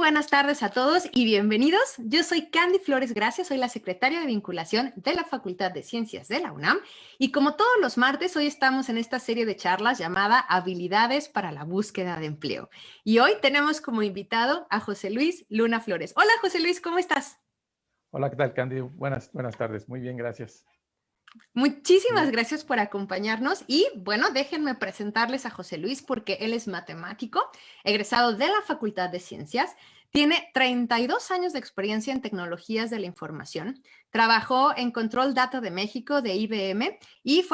buenas tardes a todos y bienvenidos. Yo soy Candy Flores Gracia, soy la secretaria de vinculación de la Facultad de Ciencias de la UNAM y como todos los martes, hoy estamos en esta serie de charlas llamada Habilidades para la búsqueda de empleo. Y hoy tenemos como invitado a José Luis Luna Flores. Hola José Luis, ¿cómo estás? Hola, ¿qué tal, Candy? Buenas tardes. Muy bien, gracias. Muchísimas gracias por acompañarnos y bueno, déjenme presentarles a José Luis porque él es matemático, egresado de la Facultad de Ciencias, tiene 32 años de experiencia en tecnologías de la información, trabajó en Control Data de México de IBM y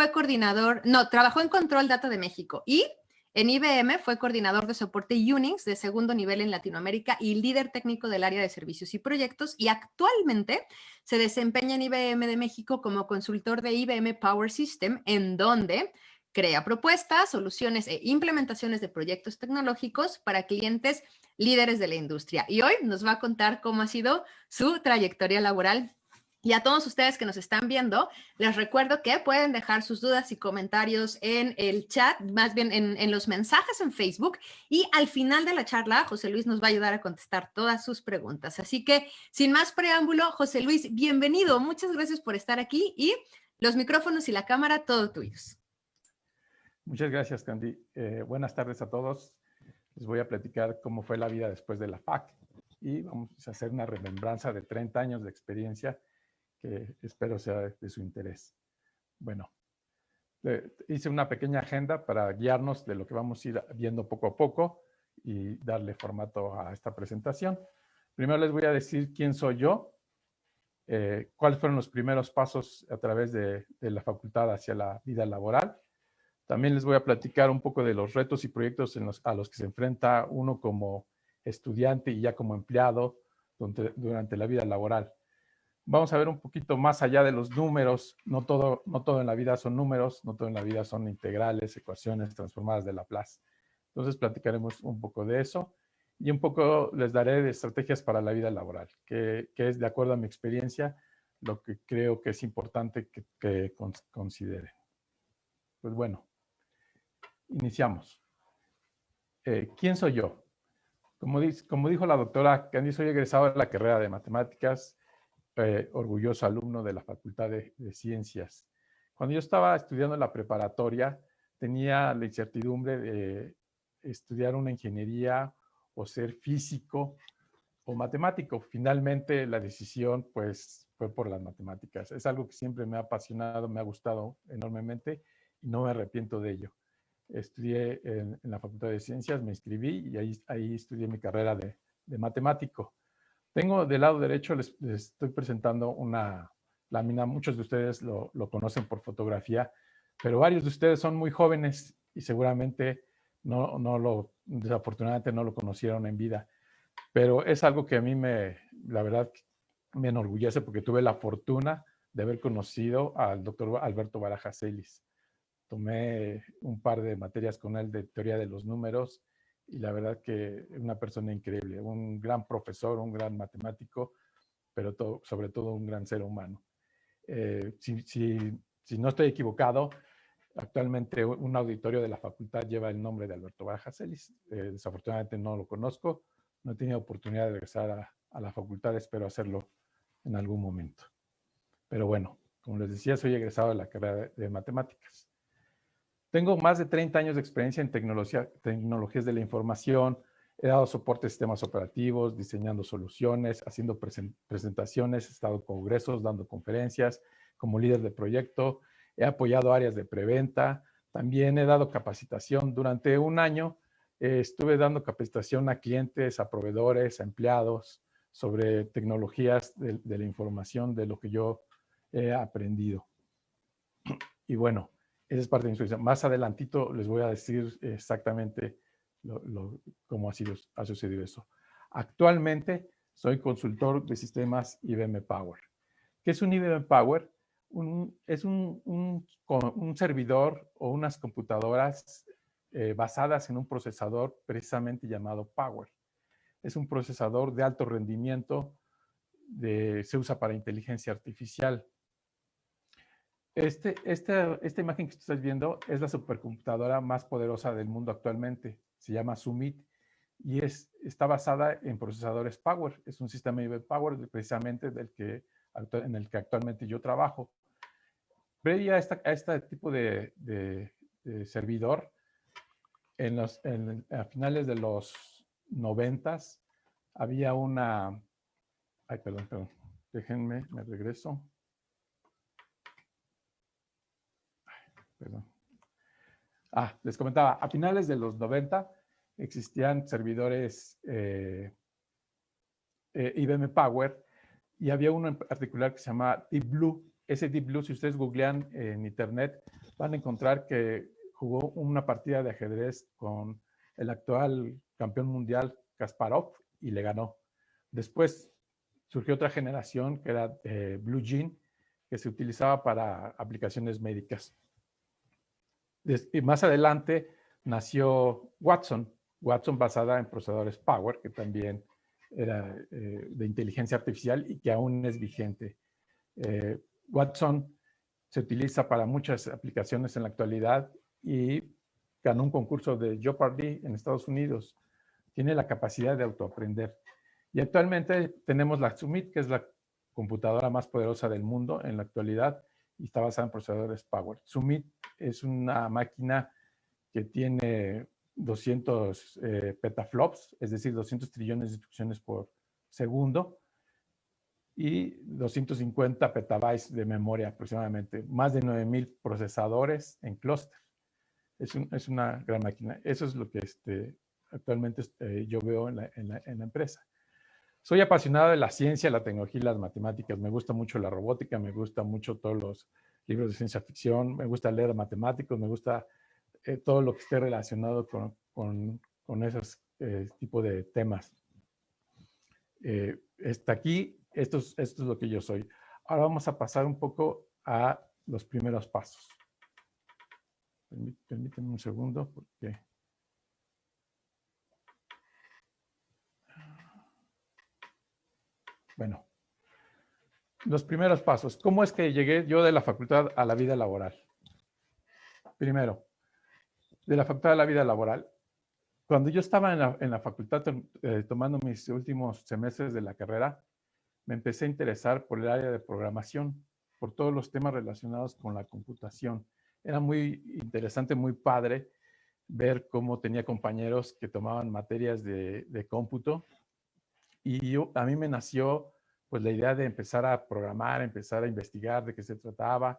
trabajó en Control Data de México y en IBM fue coordinador de soporte Unix de segundo nivel en Latinoamérica y líder técnico del área de servicios y proyectos y actualmente se desempeña en IBM de México como consultor de IBM Power System, en donde crea propuestas, soluciones e implementaciones de proyectos tecnológicos para clientes líderes de la industria. Y hoy nos va a contar cómo ha sido su trayectoria laboral. Y a todos ustedes que nos están viendo, les recuerdo que pueden dejar sus dudas y comentarios en el chat, más bien en los mensajes en Facebook. Y al final de la charla, José Luis nos va a ayudar a contestar todas sus preguntas. Así que, sin más preámbulo, José Luis, bienvenido. Muchas gracias por estar aquí y los micrófonos y la cámara, todo tuyos. Muchas gracias, Candy. Buenas tardes a todos. Les voy a platicar cómo fue la vida después de la FAC y vamos a hacer una remembranza de 30 años de experiencia que espero sea de su interés. Bueno, hice una pequeña agenda para guiarnos de lo que vamos a ir viendo poco a poco y darle formato a esta presentación. Primero les voy a decir quién soy yo, cuáles fueron los primeros pasos a través de la facultad hacia la vida laboral. También les voy a platicar un poco de los retos y proyectos a los que se enfrenta uno como estudiante y ya como empleado durante la vida laboral. Vamos a ver un poquito más allá de los números. No todo en la vida son números, no todo en la vida son integrales, ecuaciones transformadas de Laplace. Entonces platicaremos un poco de eso y un poco les daré de estrategias para la vida laboral, que es, de acuerdo a mi experiencia, lo que creo que es importante que consideren. Pues bueno, iniciamos. ¿Quién soy yo? Como dijo la doctora Candy, soy egresado de la carrera de matemáticas, orgulloso alumno de la Facultad de Ciencias. Cuando yo estaba estudiando en la preparatoria, tenía la incertidumbre de estudiar una ingeniería o ser físico o matemático. Finalmente, la decisión pues fue por las matemáticas. Es algo que siempre me ha apasionado, me ha gustado enormemente y no me arrepiento de ello. Estudié en la Facultad de Ciencias, me inscribí y ahí estudié mi carrera de matemático. Tengo del lado derecho, les estoy presentando una lámina. Muchos de ustedes lo conocen por fotografía, pero varios de ustedes son muy jóvenes y seguramente desafortunadamente no lo conocieron en vida. Pero es algo que a mí la verdad, me enorgullece porque tuve la fortuna de haber conocido al doctor Alberto Barajas Celis. Tomé un par de materias con él de teoría de los números y la verdad que es una persona increíble, un gran profesor, un gran matemático, pero sobre todo un gran ser humano. Si no estoy equivocado, actualmente un auditorio de la facultad lleva el nombre de Alberto Barajas Celis. Desafortunadamente no lo conozco, no he tenido oportunidad de regresar a la facultad, espero hacerlo en algún momento. Pero bueno, como les decía, soy egresado de la carrera de matemáticas. Tengo más de 30 años de experiencia en tecnologías de la información. He dado soporte a sistemas operativos, diseñando soluciones, haciendo presentaciones, he estado en congresos, dando conferencias como líder de proyecto. He apoyado áreas de preventa. También he dado capacitación. Durante un año estuve dando capacitación a clientes, a proveedores, a empleados sobre tecnologías de la información, de lo que yo he aprendido. Y bueno, esa es parte de mi experiencia. Más adelantito les voy a decir exactamente cómo ha sucedido eso. Actualmente soy consultor de sistemas IBM Power. ¿Qué es un IBM Power? Es un servidor o unas computadoras basadas en un procesador precisamente llamado Power. Es un procesador de alto rendimiento, se usa para inteligencia artificial. Esta imagen que estás viendo es la supercomputadora más poderosa del mundo actualmente. Se llama Summit y está basada en procesadores Power. Es un sistema IBM Power precisamente en el que actualmente yo trabajo. Previa a este tipo de servidor, a finales de los 90s había una... Ay, perdón, déjenme, me regreso. Perdón. Les comentaba, a finales de los 90 existían servidores IBM Power y había uno en particular que se llama Deep Blue. Ese Deep Blue, si ustedes googlean en internet, van a encontrar que jugó una partida de ajedrez con el actual campeón mundial Kasparov y le ganó. Después surgió otra generación que era Blue Gene, que se utilizaba para aplicaciones médicas. Y más adelante nació Watson basada en procesadores Power, que también era de inteligencia artificial y que aún es vigente. Watson se utiliza para muchas aplicaciones en la actualidad y ganó un concurso de Jeopardy en Estados Unidos. Tiene la capacidad de autoaprender. Y actualmente tenemos la Summit, que es la computadora más poderosa del mundo en la actualidad y está basada en procesadores Power. Summit es una máquina que tiene 200 petaflops, es decir, 200 trillones de instrucciones por segundo y 250 petabytes de memoria aproximadamente, más de 9,000 procesadores en clúster. Es una gran máquina. Eso es lo que actualmente yo veo en la empresa. Soy apasionado de la ciencia, la tecnología y las matemáticas. Me gusta mucho la robótica, me gusta mucho todos los libros de ciencia ficción, me gusta leer matemáticos, me gusta todo lo que esté relacionado con esos tipos de temas. Esto es lo que yo soy. Ahora vamos a pasar un poco a los primeros pasos. Permítanme un segundo porque... Bueno, los primeros pasos. ¿Cómo es que llegué yo de la facultad a la vida laboral? Primero, de la facultad a la vida laboral. Cuando yo estaba en la facultad tomando mis últimos semestres de la carrera, me empecé a interesar por el área de programación, por todos los temas relacionados con la computación. Era muy interesante, muy padre ver cómo tenía compañeros que tomaban materias de cómputo y a mí me nació pues la idea de empezar a programar, empezar a investigar de qué se trataba.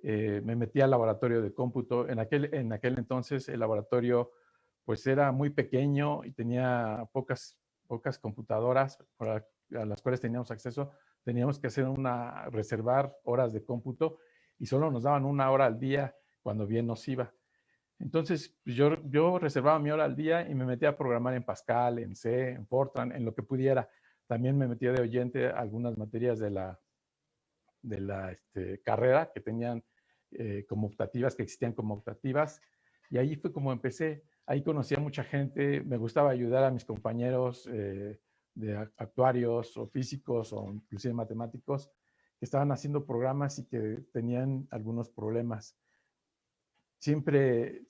Me metí al laboratorio de cómputo. En aquel entonces el laboratorio pues era muy pequeño y tenía pocas computadoras a las cuales teníamos acceso. Teníamos que reservar horas de cómputo y solo nos daban 1 hora al día cuando bien nos iba. Entonces yo reservaba mi hora al día y me metía a programar en Pascal, en C, en Fortran, en lo que pudiera. También me metía de oyente a algunas materias de la carrera que tenían como optativas, que existían como optativas. Y ahí fue como empecé. Ahí conocí a mucha gente. Me gustaba ayudar a mis compañeros de actuarios o físicos o inclusive matemáticos que estaban haciendo programas y que tenían algunos problemas. Siempre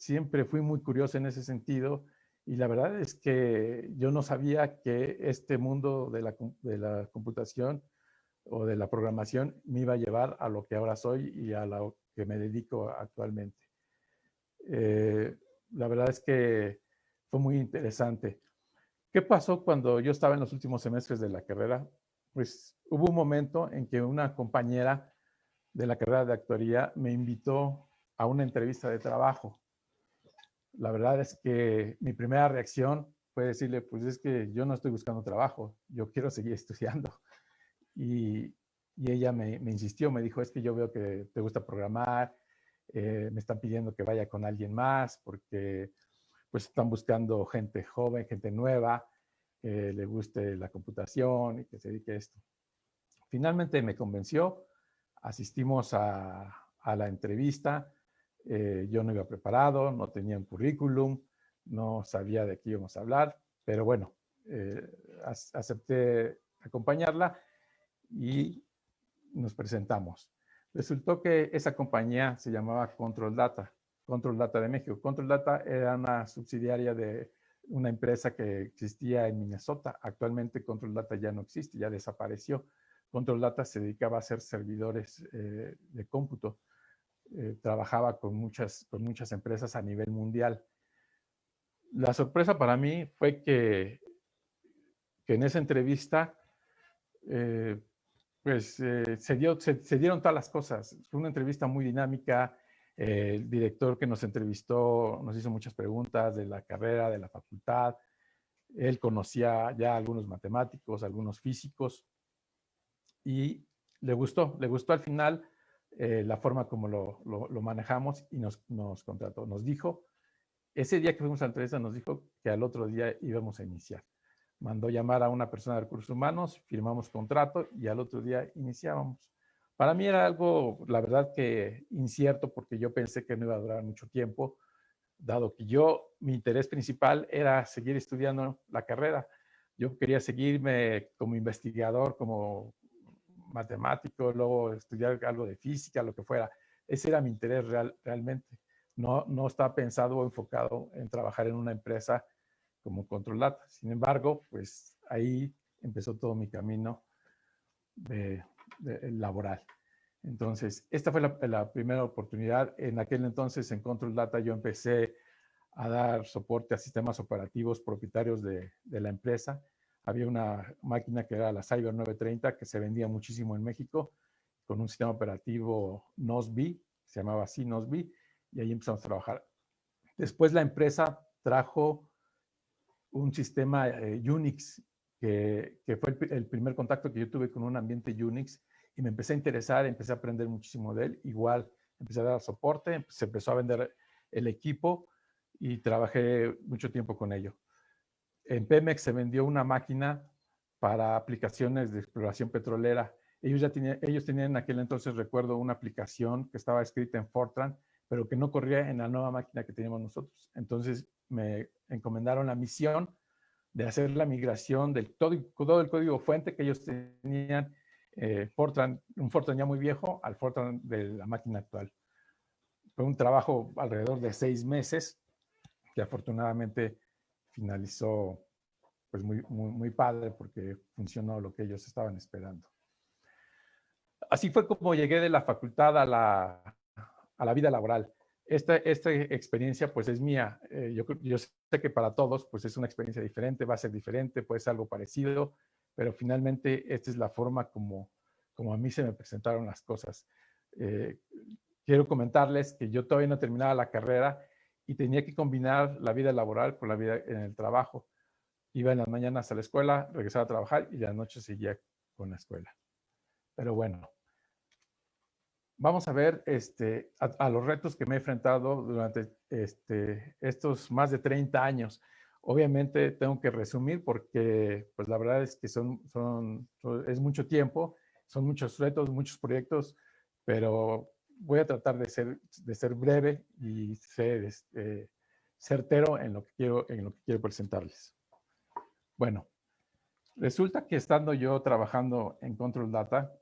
fui muy curioso en ese sentido y la verdad es que yo no sabía que este mundo de la computación o de la programación me iba a llevar a lo que ahora soy y a lo que me dedico actualmente. La verdad es que fue muy interesante. ¿Qué pasó cuando yo estaba en los últimos semestres de la carrera? Pues hubo un momento en que una compañera de la carrera de actuaría me invitó a una entrevista de trabajo. La verdad es que mi primera reacción fue decirle, pues es que yo no estoy buscando trabajo, yo quiero seguir estudiando. Y ella me insistió, me dijo, es que yo veo que te gusta programar, me están pidiendo que vaya con alguien más porque pues están buscando gente joven, gente nueva, que le guste la computación y que se dedique a esto. Finalmente me convenció, asistimos a la entrevista, yo no iba preparado, no tenía un currículum, no sabía de qué íbamos a hablar, pero bueno, acepté acompañarla y nos presentamos. Resultó que esa compañía se llamaba Control Data de México. Control Data era una subsidiaria de una empresa que existía en Minnesota. Actualmente Control Data ya no existe, ya desapareció. Control Data se dedicaba a hacer servidores de cómputo. Trabajaba con muchas empresas a nivel mundial. La sorpresa para mí fue que en esa entrevista se dieron todas las cosas. Fue una entrevista muy dinámica. El director que nos entrevistó nos hizo muchas preguntas de la carrera, de la facultad. Él conocía ya algunos matemáticos, algunos físicos, y le gustó al final la forma como lo manejamos, y nos contrató. Nos dijo, ese día que fuimos a la entrevista, nos dijo que al otro día íbamos a iniciar. Mandó llamar a una persona de recursos humanos, firmamos contrato y al otro día iniciábamos. Para mí era algo, la verdad, que incierto, porque yo pensé que no iba a durar mucho tiempo, dado que mi interés principal era seguir estudiando la carrera. Yo quería seguirme como investigador, como matemático, luego estudiar algo de física, lo que fuera. Ese era mi interés realmente. No estaba pensado o enfocado en trabajar en una empresa como Control Data. Sin embargo, pues ahí empezó todo mi camino laboral. Entonces, esta fue la primera oportunidad. En aquel entonces, en Control Data, yo empecé a dar soporte a sistemas operativos propietarios de la empresa. Había una máquina que era la Cyber 930, que se vendía muchísimo en México, con un sistema operativo NOSBI, se llamaba así NOSBI, y ahí empezamos a trabajar. Después la empresa trajo un sistema Unix, que fue el primer contacto que yo tuve con un ambiente Unix, y me empecé a interesar, empecé a aprender muchísimo de él. Igual empecé a dar soporte, se empezó a vender el equipo y trabajé mucho tiempo con ello. En Pemex se vendió una máquina para aplicaciones de exploración petrolera. Ellos tenían en aquel entonces, recuerdo, una aplicación que estaba escrita en Fortran, pero que no corría en la nueva máquina que teníamos nosotros. Entonces me encomendaron la misión de hacer la migración de todo el código fuente que ellos tenían, un Fortran ya muy viejo, al Fortran de la máquina actual. Fue un trabajo alrededor de 6 meses, que afortunadamente finalizó pues muy padre, porque funcionó lo que ellos estaban esperando. Así fue como llegué de la facultad a la vida laboral. Esta experiencia pues es mía. Yo sé que para todos pues es una experiencia diferente, va a ser diferente, puede ser algo parecido, pero finalmente esta es la forma como a mí se me presentaron las cosas. Quiero comentarles que yo todavía no terminaba la carrera y tenía que combinar la vida laboral con la vida en el trabajo. Iba en las mañanas a la escuela, regresaba a trabajar y en la noche seguía con la escuela. Pero bueno, vamos a ver a los retos que me he enfrentado durante estos más de 30 años. Obviamente tengo que resumir, porque pues la verdad es que es mucho tiempo, son muchos retos, muchos proyectos, pero voy a tratar de ser breve y ser certero en lo que quiero presentarles. Bueno, resulta que estando yo trabajando en Control Data,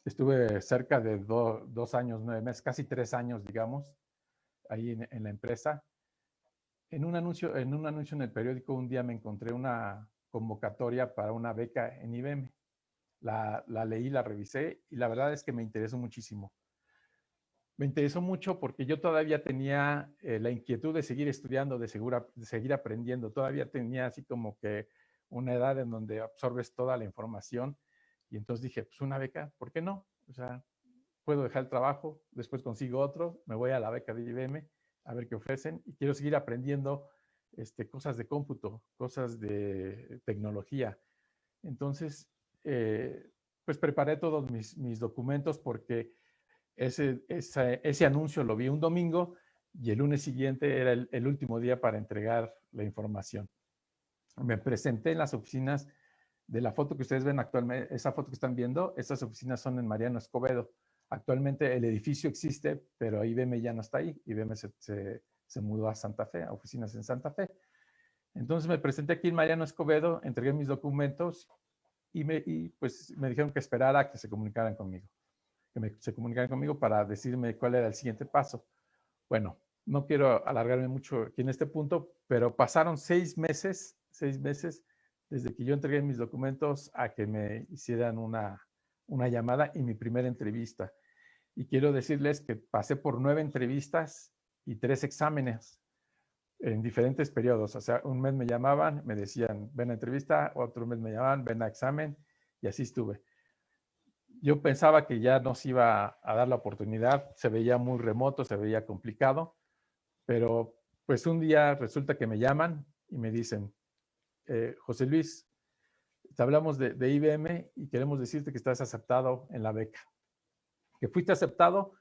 estuve cerca de 2 años, 9 meses, casi 3 años, digamos, ahí en la empresa. En un anuncio en el periódico, un día me encontré una convocatoria para una beca en IBM. La leí, la revisé, y la verdad es que me interesó muchísimo. Me interesó mucho porque yo todavía tenía la inquietud de seguir estudiando, de seguir aprendiendo. Todavía tenía así como que una edad en donde absorbes toda la información. Y entonces dije, pues una beca, ¿por qué no? O sea, puedo dejar el trabajo, después consigo otro, me voy a la beca de IBM a ver qué ofrecen, y quiero seguir aprendiendo cosas de cómputo, cosas de tecnología. Entonces, pues preparé todos mis documentos, porque ese anuncio lo vi un domingo y el lunes siguiente era el último día para entregar la información. Me presenté en las oficinas de la foto que ustedes ven actualmente, esa foto que están viendo. Estas oficinas son en Mariano Escobedo. Actualmente el edificio existe, pero IBM ya no está ahí. IBM se mudó a Santa Fe, a oficinas en Santa Fe. Entonces me presenté aquí en Mariano Escobedo, entregué mis documentos y pues me dijeron que esperara a que se comunicaran conmigo. Se comunicaran conmigo para decirme cuál era el siguiente paso. Bueno, no quiero alargarme mucho aquí en este punto, pero pasaron 6 meses desde que yo entregué mis documentos a que me hicieran una llamada y mi primera entrevista. Y quiero decirles que pasé por 9 entrevistas y 3 exámenes en diferentes periodos. O sea, un mes me llamaban, me decían, ven a entrevista, otro mes me llamaban, ven a examen, y así estuve. Yo pensaba que ya nos iba a dar la oportunidad, se veía muy remoto, se veía complicado, pero pues un día resulta que me llaman y me dicen, José Luis, te hablamos de IBM y queremos decirte que estás aceptado en la beca, que fuiste aceptado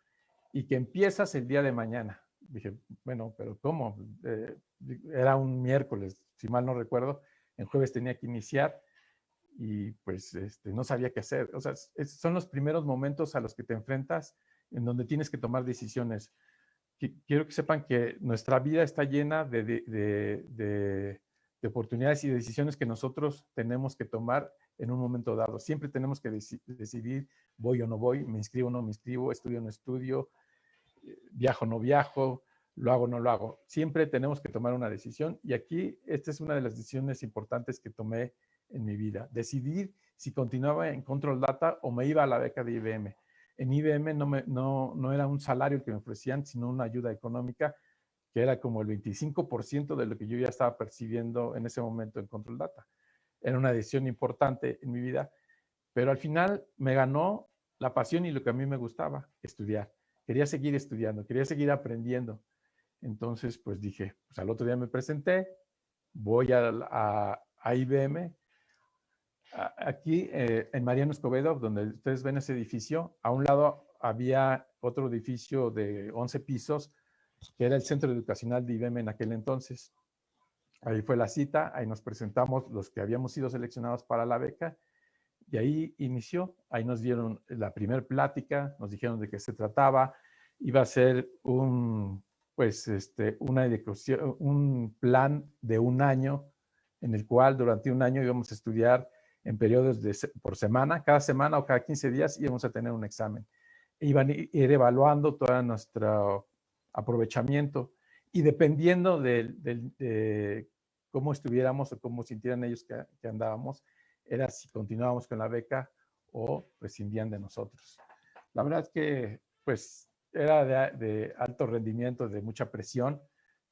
y que empiezas el día de mañana. Dije, bueno, pero ¿cómo? Era un miércoles, si mal no recuerdo, el jueves tenía que iniciar y pues no sabía qué hacer. O sea, son los primeros momentos a los que te enfrentas en donde tienes que tomar decisiones. Quiero que sepan que nuestra vida está llena de oportunidades y de decisiones que nosotros tenemos que tomar en un momento dado. Siempre tenemos que decidir, voy o no voy, me inscribo o no me inscribo, estudio o no estudio, viajo o no viajo, lo hago o no lo hago. Siempre tenemos que tomar una decisión y aquí esta es una de las decisiones importantes que tomé en mi vida. Decidir si continuaba en Control Data o me iba a la beca de IBM. En IBM no era un salario el que me ofrecían, sino una ayuda económica que era como el 25% de lo que yo ya estaba percibiendo en ese momento en Control Data. Era una decisión importante en mi vida, pero al final me ganó la pasión y lo que a mí me gustaba, estudiar. Quería seguir estudiando, quería seguir aprendiendo. Entonces, pues dije, pues al otro día me presenté, voy a IBM. Aquí en Mariano Escobedo, donde ustedes ven ese edificio, a un lado había otro edificio de 11 pisos, que era el centro educacional de IBM en aquel entonces. Ahí fue la cita, ahí nos presentamos los que habíamos sido seleccionados para la beca y ahí inició, ahí nos dieron la primer plática, nos dijeron de qué se trataba, iba a ser un plan de un año en el cual durante un año íbamos a estudiar en periodos por semana, cada semana o cada 15 días íbamos a tener un examen. Iban a ir evaluando todo nuestro aprovechamiento y dependiendo de cómo estuviéramos o cómo sintieran ellos que andábamos, era si continuábamos con la beca o prescindían de nosotros. La verdad es que pues era de alto rendimiento, de mucha presión,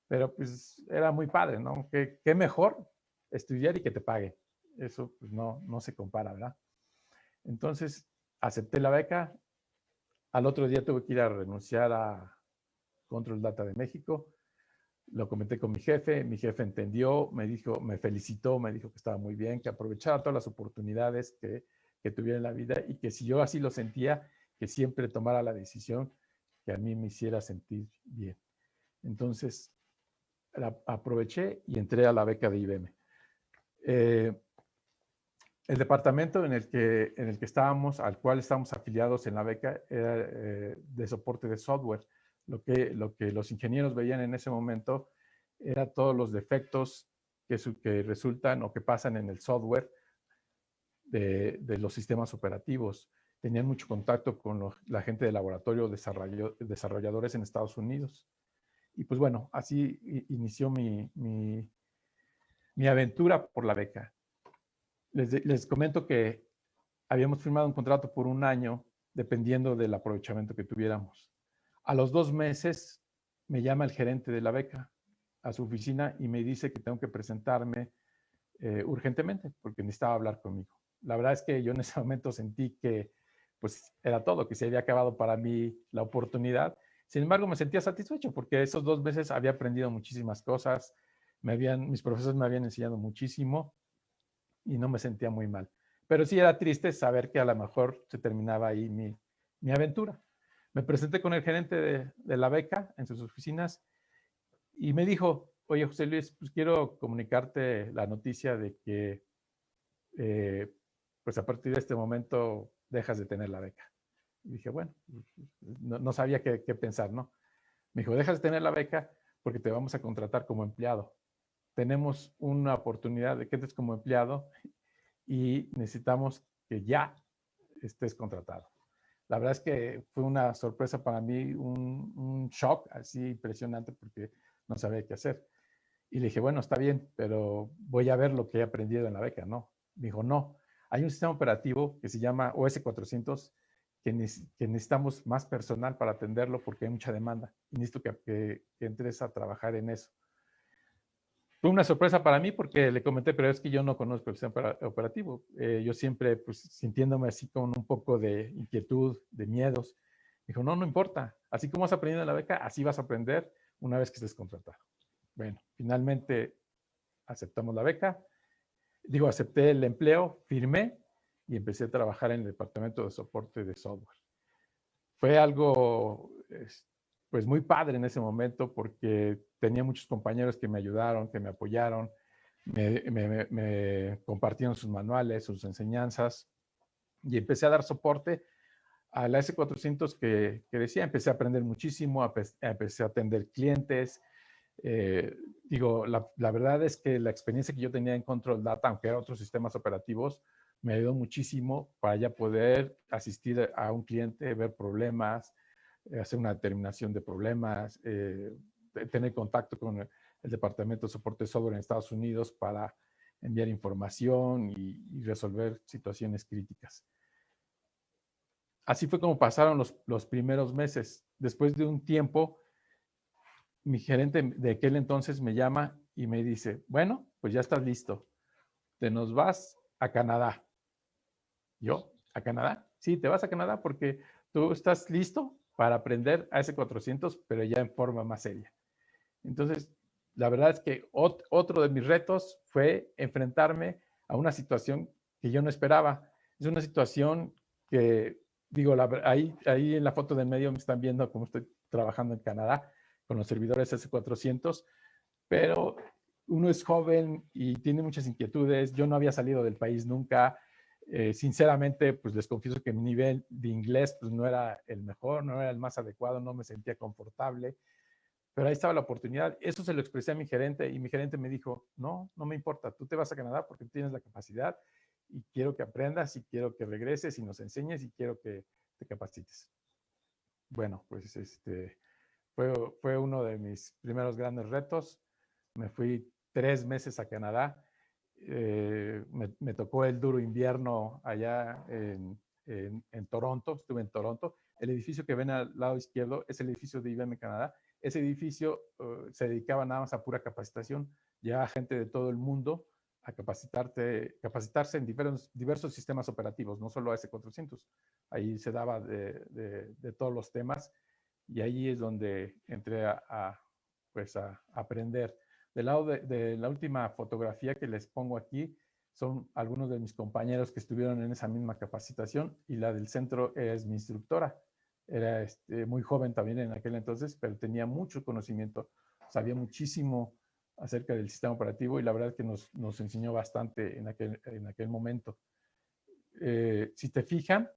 pero pues era muy padre, ¿no? ¿Qué mejor estudiar y que te paguen? Eso pues no se compara, ¿verdad? Entonces acepté la beca, al otro día tuve que ir a renunciar a Control Data de México, lo comenté con mi jefe entendió, me felicitó, me dijo que estaba muy bien, que aprovechara todas las oportunidades que tuviera en la vida y que si yo así lo sentía, que siempre tomara la decisión que a mí me hiciera sentir bien. Entonces, aproveché y entré a la beca de IBM. El departamento en el que estábamos, al cual estábamos afiliados en la beca, era de soporte de software. Lo que los ingenieros veían en ese momento era todos los defectos que resultan o que pasan en el software de los sistemas operativos. Tenían mucho contacto con la gente de laboratorio, desarrolladores en Estados Unidos. Y pues bueno, así inició mi aventura por la beca. Les comento que habíamos firmado un contrato por un año dependiendo del aprovechamiento que tuviéramos. A los 2 meses me llama el gerente de la beca a su oficina y me dice que tengo que presentarme urgentemente porque necesitaba hablar conmigo. La verdad es que yo en ese momento sentí que pues era todo, que se había acabado para mí la oportunidad. Sin embargo, me sentía satisfecho porque esos 2 meses había aprendido muchísimas cosas, mis profesores me habían enseñado muchísimo y no me sentía muy mal. Pero sí era triste saber que a lo mejor se terminaba ahí mi aventura. Me presenté con el gerente de la beca en sus oficinas y me dijo, oye, José Luis, pues quiero comunicarte la noticia de que pues a partir de este momento dejas de tener la beca. Y dije, bueno, no sabía qué pensar, ¿no? Me dijo, dejas de tener la beca porque te vamos a contratar como empleado. Tenemos una oportunidad de que entres como empleado y necesitamos que ya estés contratado. La verdad es que fue una sorpresa para mí, un shock así impresionante porque no sabía qué hacer. Y le dije, bueno, está bien, pero voy a ver lo que he aprendido en la beca, ¿no? Me dijo, no, hay un sistema operativo que se llama OS 400 que necesitamos más personal para atenderlo porque hay mucha demanda y necesito que entres a trabajar en eso. Fue una sorpresa para mí porque le comenté, pero es que yo no conozco el sistema operativo. Yo siempre, pues, sintiéndome así con un poco de inquietud, de miedos. Dijo, no, no importa. Así como has aprendido en la beca, así vas a aprender una vez que estés contratado. Bueno, finalmente aceptamos la beca. Digo, acepté el empleo, firmé y empecé a trabajar en el departamento de soporte de software. Fue algo, pues, muy padre en ese momento porque tenía muchos compañeros que me ayudaron, que me apoyaron, me compartieron sus manuales, sus enseñanzas y empecé a dar soporte a la S400 que decía, empecé a aprender muchísimo, empecé a atender clientes. Digo, la verdad es que la experiencia que yo tenía en Control Data, aunque eran otros sistemas operativos, me ayudó muchísimo para ya poder asistir a un cliente, ver problemas, hacer una determinación de problemas, tener contacto con el Departamento de Soporte de Software en Estados Unidos para enviar información y resolver situaciones críticas. Así fue como pasaron los primeros meses. Después de un tiempo, mi gerente de aquel entonces me llama y me dice, bueno, pues ya estás listo, te nos vas a Canadá. ¿Yo? ¿A Canadá? Sí, te vas a Canadá porque tú estás listo para aprender AS400, pero ya en forma más seria. Entonces, la verdad es que otro de mis retos fue enfrentarme a una situación que yo no esperaba. Es una situación que, digo, ahí en la foto del medio me están viendo cómo estoy trabajando en Canadá con los servidores S400, pero uno es joven y tiene muchas inquietudes. Yo no había salido del país nunca. Sinceramente, pues les confieso que mi nivel de inglés pues no era el mejor, no era el más adecuado, no me sentía confortable, pero ahí estaba la oportunidad. Eso se lo expresé a mi gerente y mi gerente me dijo, no, no me importa, tú te vas a Canadá porque tienes la capacidad y quiero que aprendas y quiero que regreses y nos enseñes y quiero que te capacites. Bueno, pues fue uno de mis primeros grandes retos. Me fui 3 meses a Canadá. Me tocó el duro invierno allá en Toronto. Estuve en Toronto. El edificio que ven al lado izquierdo es el edificio de IBM Canadá. Ese edificio se dedicaba nada más a pura capacitación. Llevaba gente de todo el mundo a capacitarse en diversos sistemas operativos, no solo S400. Ahí se daba de todos los temas y ahí es donde entré pues a aprender. Del lado de la última fotografía que les pongo aquí, son algunos de mis compañeros que estuvieron en esa misma capacitación y la del centro es mi instructora. Era muy joven también en aquel entonces, pero tenía mucho conocimiento, sabía muchísimo acerca del sistema operativo y la verdad es que nos enseñó bastante en aquel momento. Si te fijan,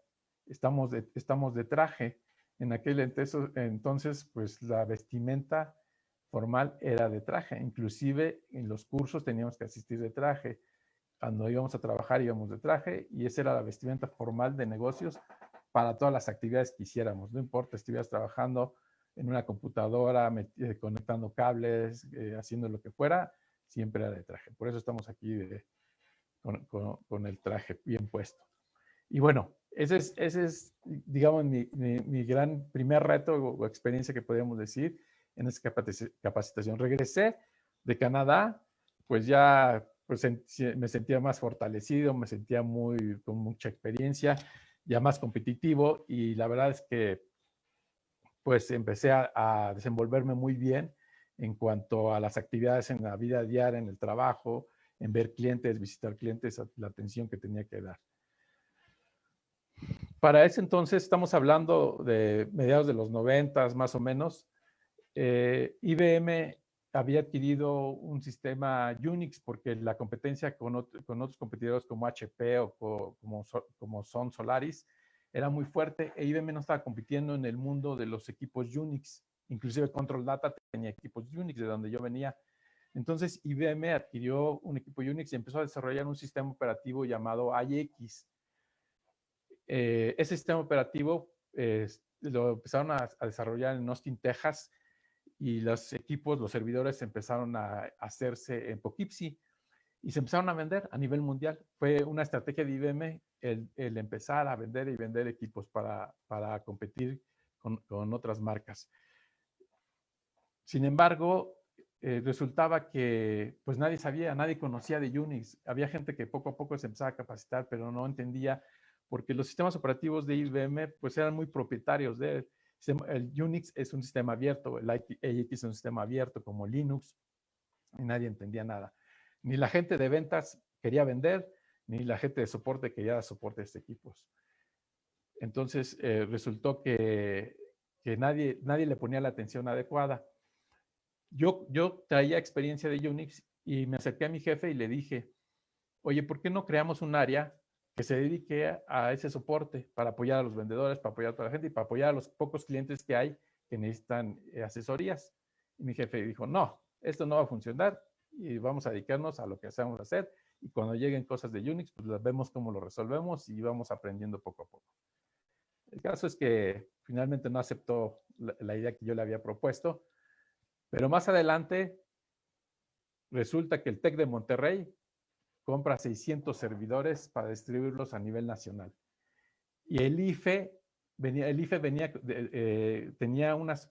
estamos de traje. En aquel entonces, pues la vestimenta formal era de traje. Inclusive en los cursos teníamos que asistir de traje. Cuando íbamos a trabajar íbamos de traje y esa era la vestimenta formal de negocios para todas las actividades que hiciéramos. No importa, estuvieras trabajando en una computadora, conectando cables, haciendo lo que fuera, siempre era de traje. Por eso estamos aquí con el traje bien puesto. Y bueno, ese es digamos, mi gran primer reto o experiencia que podríamos decir en esta capacitación. Regresé de Canadá, pues ya pues, me sentía más fortalecido, me sentía con mucha experiencia, ya más competitivo y la verdad es que pues empecé a desenvolverme muy bien en cuanto a las actividades en la vida diaria, en el trabajo, en ver clientes, visitar clientes, la atención que tenía que dar. Para ese entonces, estamos hablando de mediados de los 90 más o menos, IBM había adquirido un sistema Unix porque la competencia con otros competidores como HP o como Sun Solaris era muy fuerte e IBM no estaba compitiendo en el mundo de los equipos Unix. Inclusive Control Data tenía equipos Unix de donde yo venía. Entonces IBM adquirió un equipo Unix y empezó a desarrollar un sistema operativo llamado IX. Ese sistema operativo lo empezaron a desarrollar en Austin, Texas, y los equipos, los servidores empezaron a hacerse en Poughkeepsie y se empezaron a vender a nivel mundial. Fue una estrategia de IBM el empezar a vender y vender equipos para competir con otras marcas. Sin embargo, resultaba que pues nadie sabía, nadie conocía de Unix. Había gente que poco a poco se empezaba a capacitar, pero no entendía, porque los sistemas operativos de IBM pues eran muy propietarios de él. El Unix es un sistema abierto, el AX es un sistema abierto como Linux, y nadie entendía nada. Ni la gente de ventas quería vender, ni la gente de soporte quería dar soporte a estos equipos. Entonces resultó que nadie le ponía la atención adecuada. Yo traía experiencia de Unix y me acerqué a mi jefe y le dije, oye, ¿por qué no creamos un área que se dedique a ese soporte para apoyar a los vendedores, para apoyar a toda la gente y para apoyar a los pocos clientes que hay que necesitan asesorías? Y mi jefe dijo, no, esto no va a funcionar y vamos a dedicarnos a lo que sabemos hacer, y cuando lleguen cosas de Unix, pues vemos cómo lo resolvemos y vamos aprendiendo poco a poco. El caso es que finalmente no aceptó la idea que yo le había propuesto, pero más adelante resulta que el TEC de Monterrey compra 600 servidores para distribuirlos a nivel nacional. Y el IFE tenía unas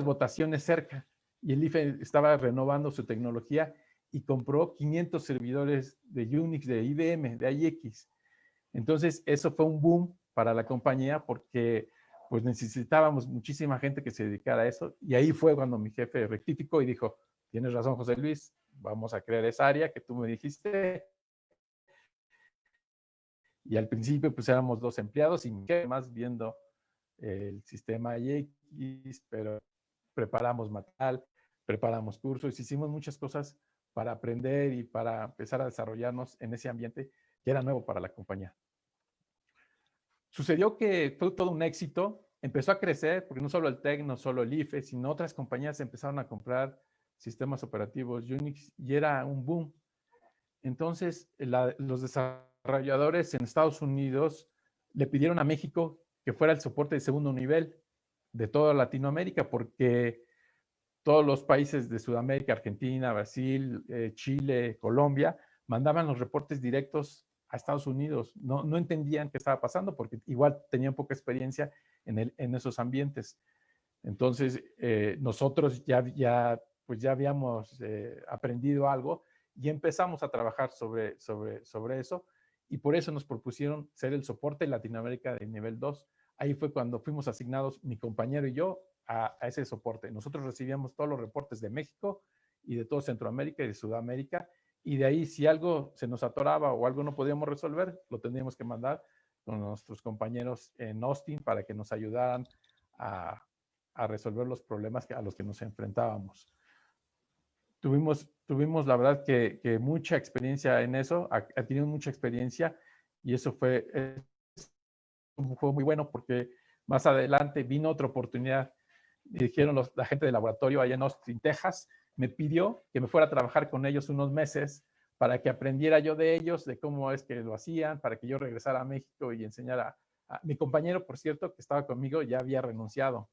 votaciones cerca, y el IFE estaba renovando su tecnología y compró 500 servidores de Unix, de IBM, de AIX. Entonces, eso fue un boom para la compañía porque pues necesitábamos muchísima gente que se dedicara a eso, y ahí fue cuando mi jefe rectificó y dijo, tienes razón, José Luis, vamos a crear esa área que tú me dijiste. Y al principio pues éramos 2 empleados y mi jefe más viendo el sistema IX, pero preparamos material, preparamos cursos, hicimos muchas cosas para aprender y para empezar a desarrollarnos en ese ambiente que era nuevo para la compañía. Sucedió que fue todo un éxito, empezó a crecer, porque no solo el TEC, no solo el IFE, sino otras compañías empezaron a comprar sistemas operativos Unix y era un boom. Entonces, los desarrolladores en Estados Unidos le pidieron a México que fuera el soporte de segundo nivel de toda Latinoamérica, porque todos los países de Sudamérica, Argentina, Brasil, Chile, Colombia, mandaban los reportes directos a Estados Unidos. No entendían qué estaba pasando porque igual tenían poca experiencia en esos ambientes. Entonces, nosotros ya habíamos aprendido algo y empezamos a trabajar sobre eso, y por eso nos propusieron ser el soporte en Latinoamérica de nivel 2. Ahí fue cuando fuimos asignados, mi compañero y yo, a ese soporte. Nosotros recibíamos todos los reportes de México y de todo Centroamérica y de Sudamérica, y de ahí si algo se nos atoraba o algo no podíamos resolver, lo teníamos que mandar con nuestros compañeros en Austin para que nos ayudaran a resolver los problemas a los que nos enfrentábamos. Tuvimos la verdad que mucha experiencia en eso, tenido mucha experiencia, y eso fue muy bueno porque más adelante vino otra oportunidad. Me dijeron la gente del laboratorio allá en Austin, Texas, me pidió que me fuera a trabajar con ellos unos meses para que aprendiera yo de ellos, de cómo es que lo hacían, para que yo regresara a México y enseñara. Mi compañero, por cierto, que estaba conmigo, ya había renunciado.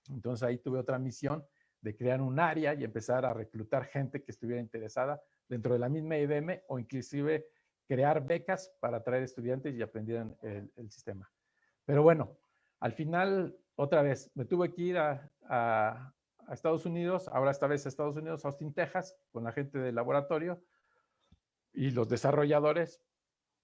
Entonces ahí tuve otra misión de crear un área y empezar a reclutar gente que estuviera interesada dentro de la misma IBM, o inclusive crear becas para traer estudiantes y aprendieran el sistema. Pero bueno, al final, otra vez, me tuve que ir a Estados Unidos, ahora esta vez a Estados Unidos, Austin, Texas, con la gente del laboratorio y los desarrolladores,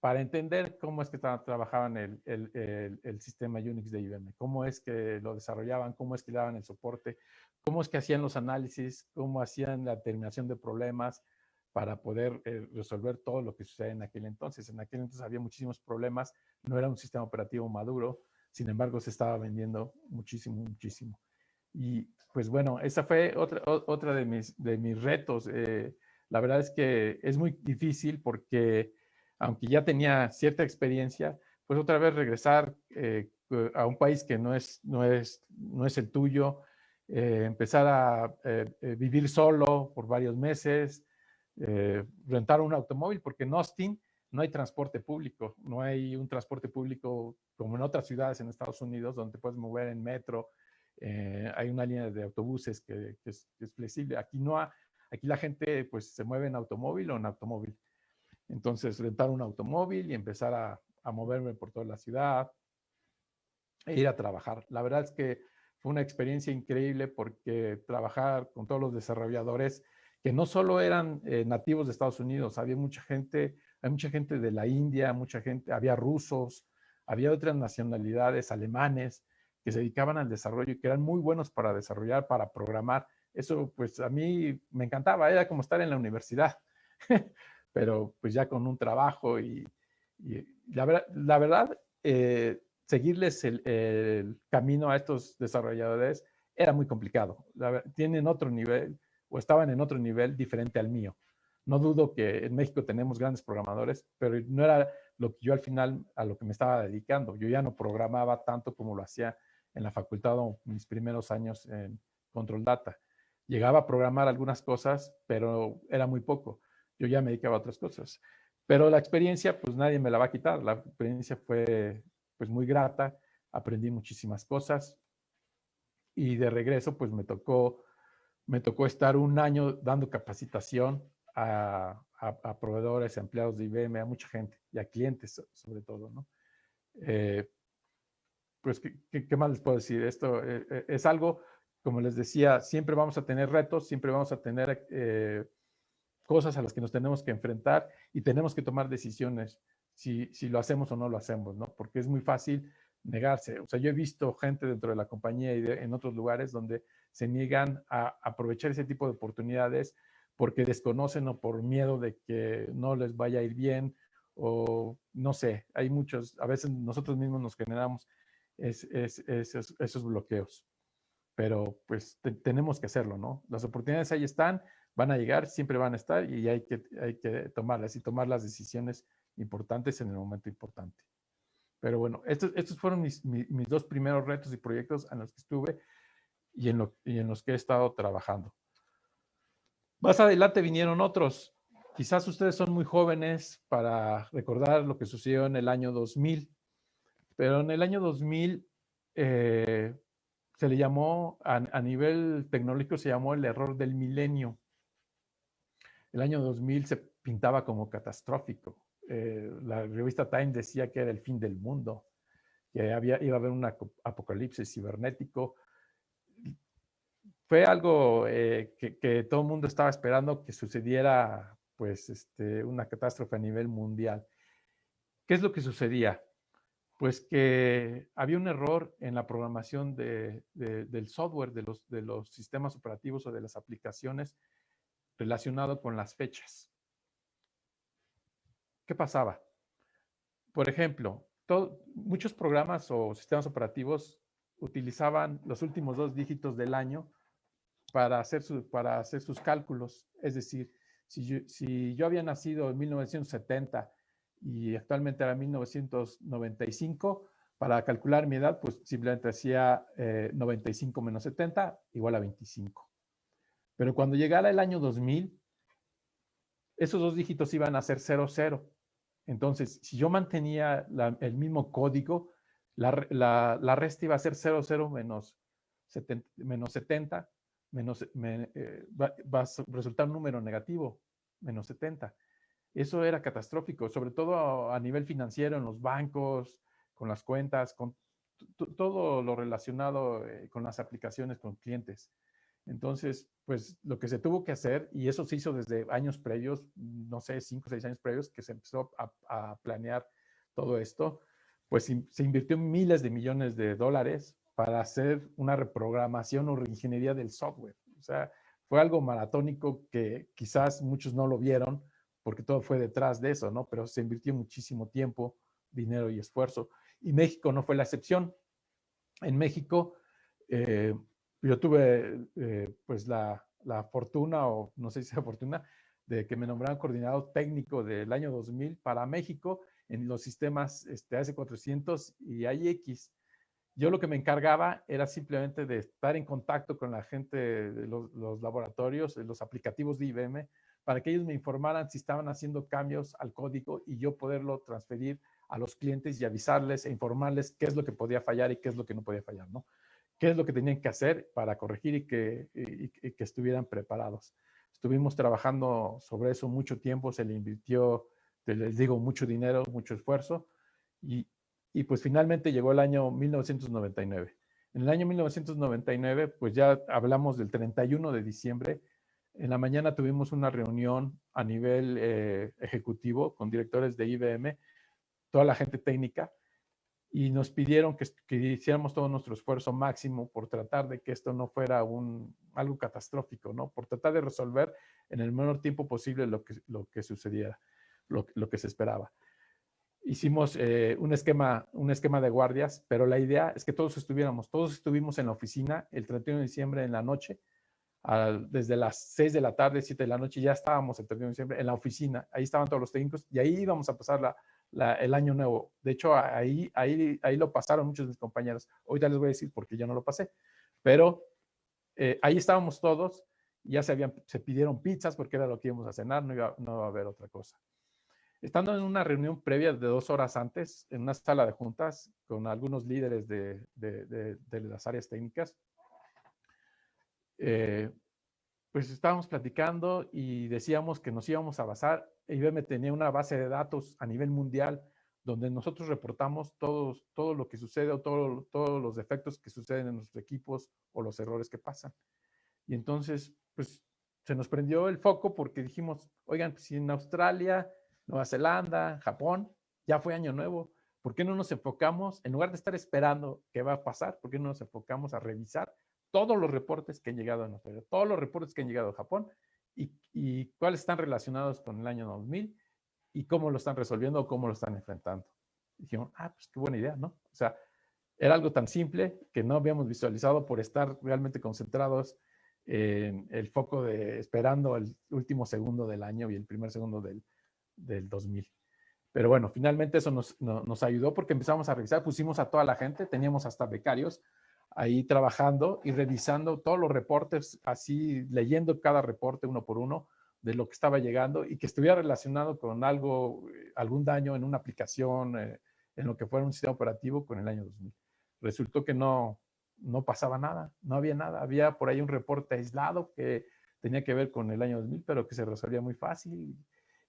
para entender cómo es que trabajaban el sistema Unix de IBM, cómo es que lo desarrollaban, cómo es que le daban el soporte, cómo es que hacían los análisis, cómo hacían la determinación de problemas para poder resolver todo lo que sucede en aquel entonces. En aquel entonces había muchísimos problemas, no era un sistema operativo maduro, sin embargo se estaba vendiendo muchísimo. Y pues bueno, esa fue otra de mis retos. La verdad es que es muy difícil porque aunque ya tenía cierta experiencia, pues otra vez regresar a un país que no es el tuyo, empezar a vivir solo por varios meses, rentar un automóvil, porque en Austin no hay transporte público, no hay un transporte público como en otras ciudades en Estados Unidos donde te puedes mover en metro, hay una línea de autobuses que es flexible. Aquí no aquí la gente pues se mueve en automóvil o en automóvil. Entonces rentar un automóvil y empezar a moverme por toda la ciudad e ir a trabajar. La verdad es que fue una experiencia increíble porque trabajar con todos los desarrolladores que no solo eran nativos de Estados Unidos, hay mucha gente de la India, mucha gente, había rusos, había otras nacionalidades, alemanes, que se dedicaban al desarrollo y que eran muy buenos para desarrollar, para programar. Eso pues a mí me encantaba, era como estar en la universidad, pero pues ya con un trabajo y la verdad seguirles el camino a estos desarrolladores era muy complicado. Tienen otro nivel o estaban en otro nivel diferente al mío. No dudo que en México tenemos grandes programadores, pero no era lo que yo al final a lo que me estaba dedicando. Yo ya no programaba tanto como lo hacía en la facultad o mis primeros años en Control Data. Llegaba a programar algunas cosas, pero era muy poco. Yo ya me dedicaba a otras cosas. Pero la experiencia, pues nadie me la va a quitar. La experiencia fue pues muy grata, aprendí muchísimas cosas y de regreso pues me tocó estar un año dando capacitación a proveedores, a empleados de IBM, a mucha gente y a clientes sobre todo, ¿no? Pues, ¿qué más les puedo decir? Esto es algo, como les decía, siempre vamos a tener retos, siempre vamos a tener cosas a las que nos tenemos que enfrentar y tenemos que tomar decisiones si lo hacemos o no lo hacemos, ¿no? Porque es muy fácil negarse. O sea, yo he visto gente dentro de la compañía y en otros lugares donde se niegan a aprovechar ese tipo de oportunidades porque desconocen o por miedo de que no les vaya a ir bien o no sé, hay muchos, a veces nosotros mismos nos generamos esos bloqueos. Pero pues tenemos que hacerlo, ¿no? Las oportunidades ahí están, van a llegar, siempre van a estar y hay que tomarlas y tomar las decisiones importantes en el momento importante. Pero bueno, estos fueron mis dos primeros retos y proyectos en los que estuve y en los que he estado trabajando. Más adelante vinieron otros. Quizás ustedes son muy jóvenes para recordar lo que sucedió en el año 2000, pero en el año 2000 se le llamó, a nivel tecnológico, se llamó el error del milenio. El año 2000 se pintaba como catastrófico. La revista Time decía que era el fin del mundo, que iba a haber un apocalipsis cibernético. Fue algo que todo el mundo estaba esperando que sucediera, pues, una catástrofe a nivel mundial. ¿Qué es lo que sucedía? Pues que había un error en la programación del software, de los sistemas operativos o de las aplicaciones relacionado con las fechas. ¿Qué pasaba? Por ejemplo, muchos programas o sistemas operativos utilizaban los últimos 2 dígitos del año para hacer sus cálculos. Es decir, si yo había nacido en 1970 y actualmente era 1995, para calcular mi edad, pues simplemente hacía 95 menos 70 igual a 25. Pero cuando llegara el año 2000, esos 2 dígitos iban a ser 00. Entonces, si yo mantenía el mismo código, la resta iba a ser 00 menos 70, va a resultar un número negativo, menos 70. Eso era catastrófico, sobre todo a nivel financiero, en los bancos, con las cuentas, con todo lo relacionado con las aplicaciones, con clientes. Entonces, pues lo que se tuvo que hacer, y eso se hizo desde años previos, no sé, 5 o 6 años previos, que se empezó a planear todo esto, pues se invirtió miles de millones de dólares para hacer una reprogramación o reingeniería del software. O sea, fue algo maratónico que quizás muchos no lo vieron porque todo fue detrás de eso, ¿no? Pero se invirtió muchísimo tiempo, dinero y esfuerzo. Y México no fue la excepción. En México, yo tuve pues la fortuna, o no sé si sea fortuna, de que me nombraron coordinador técnico del año 2000 para México en los sistemas AS400 y AIX. Yo lo que me encargaba era simplemente de estar en contacto con la gente de los laboratorios, de los aplicativos de IBM, para que ellos me informaran si estaban haciendo cambios al código y yo poderlo transferir a los clientes y avisarles e informarles qué es lo que podía fallar y qué es lo que no podía fallar, ¿no? Qué es lo que tenían que hacer para corregir y que estuvieran preparados. Estuvimos trabajando sobre eso mucho tiempo, se le invirtió, les digo, mucho dinero, mucho esfuerzo, y pues finalmente llegó el año 1999. En el año 1999, pues ya hablamos del 31 de diciembre. En la mañana tuvimos una reunión a nivel ejecutivo con directores de IBM, toda la gente técnica, y nos pidieron que hiciéramos todo nuestro esfuerzo máximo por tratar de que esto no fuera algo catastrófico, ¿no? Por tratar de resolver en el menor tiempo posible lo que sucediera, lo que se esperaba. Hicimos un esquema de guardias, pero la idea es que todos estuvimos en la oficina el 31 de diciembre en la noche, desde las 6 de la tarde, 7 de la noche, ya estábamos el 31 de diciembre en la oficina, ahí estaban todos los técnicos y ahí íbamos a pasar el año nuevo. De hecho, ahí lo pasaron muchos de mis compañeros. Ahorita les voy a decir por qué yo no lo pasé, pero ahí estábamos todos, ya se pidieron pizzas porque era lo que íbamos a cenar, no iba a haber otra cosa. Estando en una reunión previa de 2 horas antes, en una sala de juntas con algunos líderes de las áreas técnicas, pues estábamos platicando y decíamos que nos íbamos a basar. IBM tenía una base de datos a nivel mundial donde nosotros reportamos todo lo que sucede o todos los defectos que suceden en nuestros equipos o los errores que pasan. Y entonces, pues se nos prendió el foco porque dijimos, oigan, pues si en Australia, Nueva Zelanda, Japón, ya fue año nuevo, ¿por qué no nos enfocamos, en lugar de estar esperando qué va a pasar, por qué no nos enfocamos a revisar todos los reportes que han llegado en Australia, todos los reportes que han llegado a Japón y cuáles están relacionados con el año 2000 y cómo lo están resolviendo o cómo lo están enfrentando? Y dijimos, pues qué buena idea, ¿no? O sea, era algo tan simple que no habíamos visualizado por estar realmente concentrados en el foco de esperando el último segundo del año y el primer segundo del 2000. Pero bueno, finalmente eso nos ayudó porque empezamos a revisar, pusimos a toda la gente, teníamos hasta becarios ahí trabajando y revisando todos los reportes, así leyendo cada reporte uno por uno de lo que estaba llegando y que estuviera relacionado con algún daño en una aplicación, en lo que fuera un sistema operativo con el año 2000. Resultó que no pasaba nada, no había nada. Había por ahí un reporte aislado que tenía que ver con el año 2000, pero que se resolvía muy fácil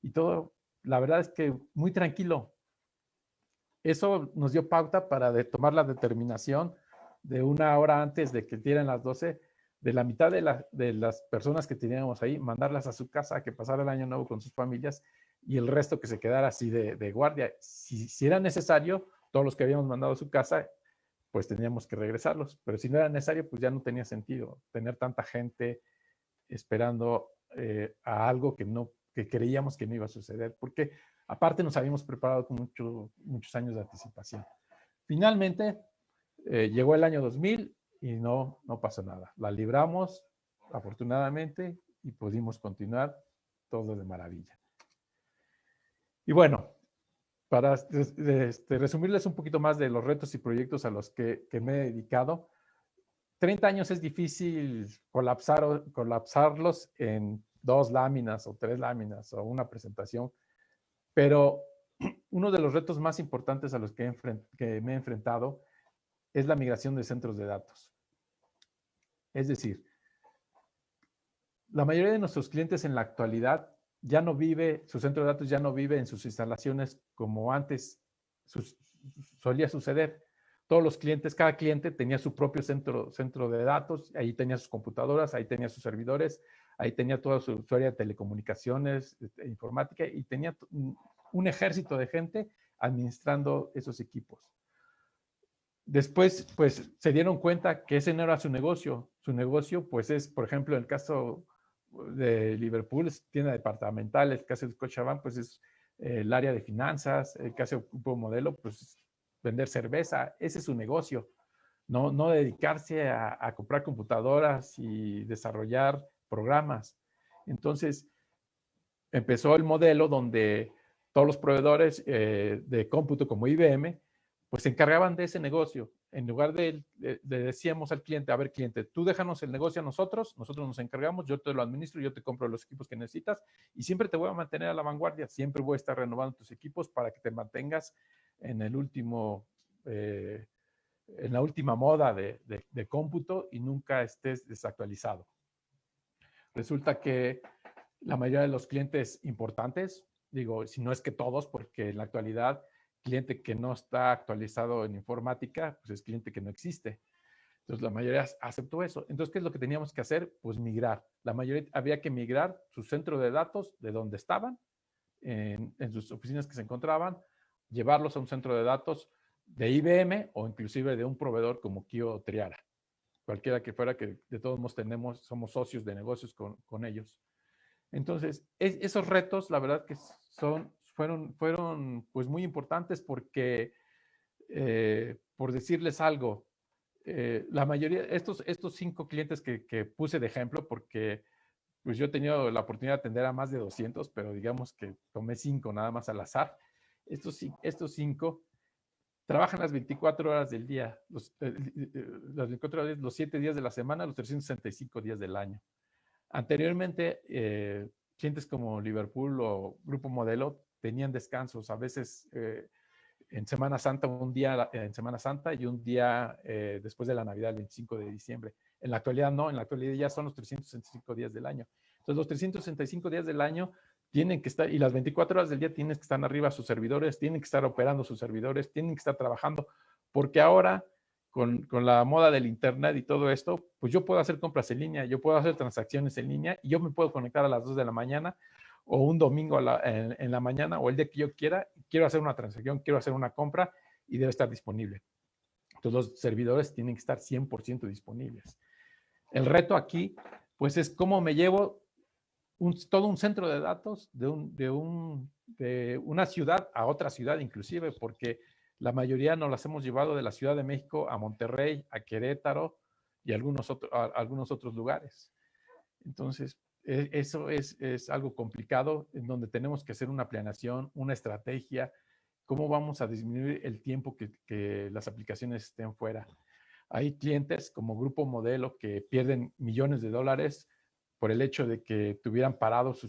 y todo, la verdad es que muy tranquilo. Eso nos dio pauta para tomar la determinación de una hora antes de que dieran las 12, de la mitad de las personas que teníamos ahí, mandarlas a su casa a que pasara el año nuevo con sus familias y el resto que se quedara así de guardia. Si era necesario, todos los que habíamos mandado a su casa, pues teníamos que regresarlos. Pero si no era necesario, pues ya no tenía sentido tener tanta gente esperando a algo que creíamos que no iba a suceder, porque aparte nos habíamos preparado con muchos años de anticipación. Finalmente, llegó el año 2000 y no pasó nada. La libramos, afortunadamente, y pudimos continuar todo de maravilla. Y bueno, para resumirles un poquito más de los retos y proyectos a los que me he dedicado, 30 años es difícil colapsarlos en 2 láminas o 3 láminas o una presentación, pero uno de los retos más importantes a los que me he enfrentado es la migración de centros de datos. Es decir, la mayoría de nuestros clientes en la actualidad su centro de datos ya no vive en sus instalaciones como antes solía suceder. Todos los clientes, cada cliente tenía su propio centro de datos, ahí tenía sus computadoras, ahí tenía sus servidores, ahí tenía toda su área de telecomunicaciones, informática, y tenía un ejército de gente administrando esos equipos. Después, pues, se dieron cuenta que ese no era su negocio. Su negocio, pues, es, por ejemplo, el caso de Liverpool, es tienda departamental, el caso de Scotiabank, pues, es el área de finanzas, el caso de Grupo Modelo, pues, vender cerveza, ese es su negocio. No dedicarse a comprar computadoras y desarrollar programas. Entonces, empezó el modelo donde todos los proveedores de cómputo como IBM, pues se encargaban de ese negocio En lugar de decíamos al cliente, a ver cliente, tú déjanos el negocio a nosotros nos encargamos, yo te lo administro, yo te compro los equipos que necesitas y siempre te voy a mantener a la vanguardia, siempre voy a estar renovando tus equipos para que te mantengas en el último, en la última moda de cómputo y nunca estés desactualizado. Resulta que la mayoría de los clientes importantes, digo, si no es que todos, porque en la actualidad cliente que no está actualizado en informática, pues es cliente que no existe. Entonces la mayoría aceptó eso. Entonces, ¿qué es lo que teníamos que hacer? Pues migrar. La mayoría había que migrar su centro de datos de donde estaban, en sus oficinas que se encontraban, llevarlos a un centro de datos de IBM o inclusive de un proveedor como Kio o Triara. Cualquiera que fuera, que de todos modos somos socios de negocios con ellos. Entonces, esos retos, la verdad que fueron pues muy importantes porque, por decirles algo, la mayoría, estos 5 clientes que puse de ejemplo, porque pues yo he tenido la oportunidad de atender a más de 200, pero digamos que tomé 5 nada más al azar. Estos 5 trabajan las 24 horas del día, las 24 horas, los 7 días de la semana, los 365 días del año. Anteriormente, clientes como Liverpool o Grupo Modelo tenían descansos, a veces en Semana Santa, un día en Semana Santa y un día después de la Navidad, el 25 de diciembre. En la actualidad no, en la actualidad ya son los 365 días del año. Entonces, los 365 días del año tienen que estar, y las 24 horas del día tienen que estar arriba sus servidores, tienen que estar operando sus servidores, tienen que estar trabajando, porque ahora con la moda del internet y todo esto, pues yo puedo hacer compras en línea, yo puedo hacer transacciones en línea y yo me puedo conectar a las 2 de la mañana o un domingo en la mañana o el día que yo quiero hacer una transacción, quiero hacer una compra y debe estar disponible. Entonces los servidores tienen que estar 100% disponibles. El reto aquí, pues es cómo me llevo todo un centro de datos de una ciudad a otra ciudad inclusive, porque la mayoría nos las hemos llevado de la Ciudad de México a Monterrey, a Querétaro y a algunos otros lugares. Entonces, eso es algo complicado en donde tenemos que hacer una planeación, una estrategia, cómo vamos a disminuir el tiempo que las aplicaciones estén fuera. Hay clientes como Grupo Modelo que pierden millones de dólares por el hecho de que tuvieran parados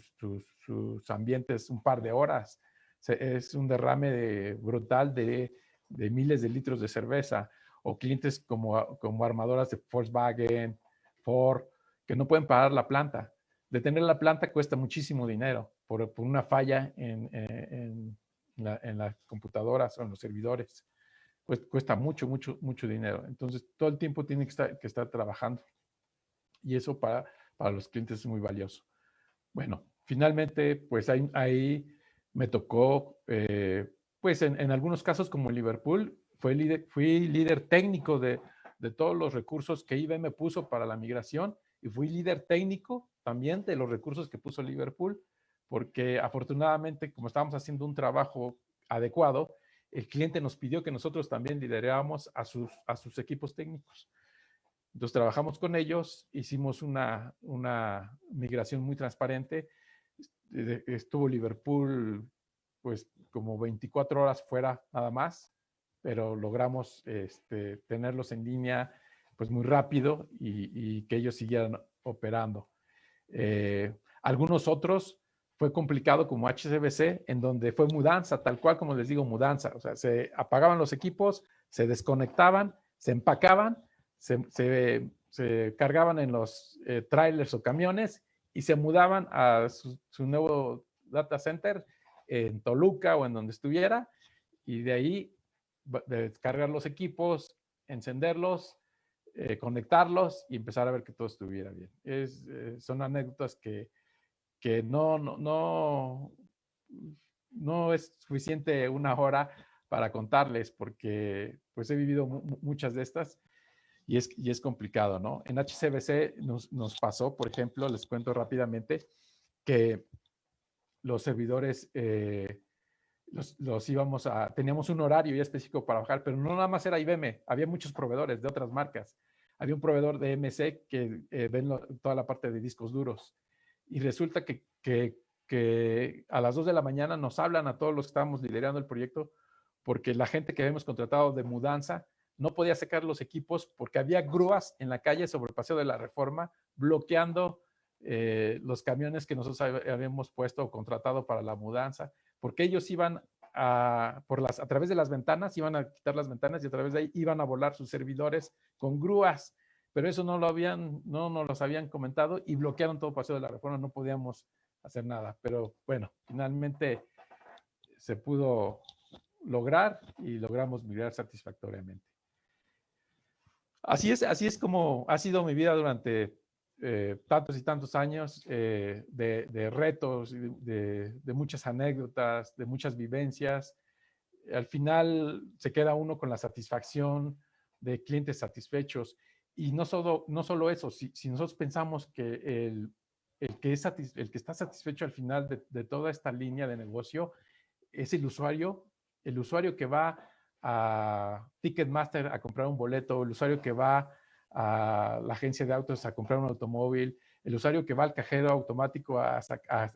sus ambientes un par de horas. Es un derrame brutal de miles de litros de cerveza. O clientes como armadoras de Volkswagen, Ford, que no pueden parar la planta. Detener la planta cuesta muchísimo dinero por una falla en las computadoras o en los servidores. Cuesta mucho dinero. Entonces, todo el tiempo tiene que estar trabajando. Y eso para los clientes es muy valioso. Bueno, finalmente, pues ahí me tocó, pues en algunos casos como Liverpool, fui líder técnico de todos los recursos que IBM puso para la migración y fui líder técnico también de los recursos que puso Liverpool, porque afortunadamente, como estábamos haciendo un trabajo adecuado, el cliente nos pidió que nosotros también lideráramos a sus equipos técnicos. Entonces trabajamos con ellos, hicimos una migración muy transparente. Estuvo Liverpool pues como 24 horas fuera nada más, pero logramos tenerlos en línea pues muy rápido y que ellos siguieran operando. Algunos otros fue complicado como HCBC, en donde fue mudanza, tal cual como les digo, mudanza. O sea, se apagaban los equipos, se desconectaban, se empacaban, se cargaban en los trailers o camiones y se mudaban a su nuevo data center en Toluca o en donde estuviera, y de ahí descargar los equipos, encenderlos, conectarlos y empezar a ver que todo estuviera bien. Son anécdotas que no es suficiente una hora para contarles, porque pues he vivido muchas de estas y es complicado, ¿no? En HCBC nos pasó, por ejemplo, les cuento rápidamente, que los servidores teníamos un horario ya específico para bajar, pero no nada más era IBM, había muchos proveedores de otras marcas. Había un proveedor de MC que ven toda la parte de discos duros. Y resulta que a las 2 de la mañana nos hablan a todos los que estábamos liderando el proyecto, porque la gente que habíamos contratado de mudanza no podía sacar los equipos porque había grúas en la calle sobre el Paseo de la Reforma bloqueando los camiones que nosotros habíamos puesto o contratado para la mudanza, porque ellos iban a través de las ventanas, iban a quitar las ventanas y a través de ahí iban a volar sus servidores con grúas, pero eso no nos los habían comentado y bloquearon todo Paseo de la Reforma, no podíamos hacer nada, pero bueno, finalmente se pudo lograr y logramos migrar satisfactoriamente. Así es como ha sido mi vida durante tantos y tantos años de retos, de muchas anécdotas, de muchas vivencias. Al final se queda uno con la satisfacción de clientes satisfechos. Y no solo eso, si nosotros pensamos que el que está satisfecho al final de toda esta línea de negocio es el usuario que va a Ticketmaster a comprar un boleto, el usuario que va a la agencia de autos a comprar un automóvil, el usuario que va al cajero automático a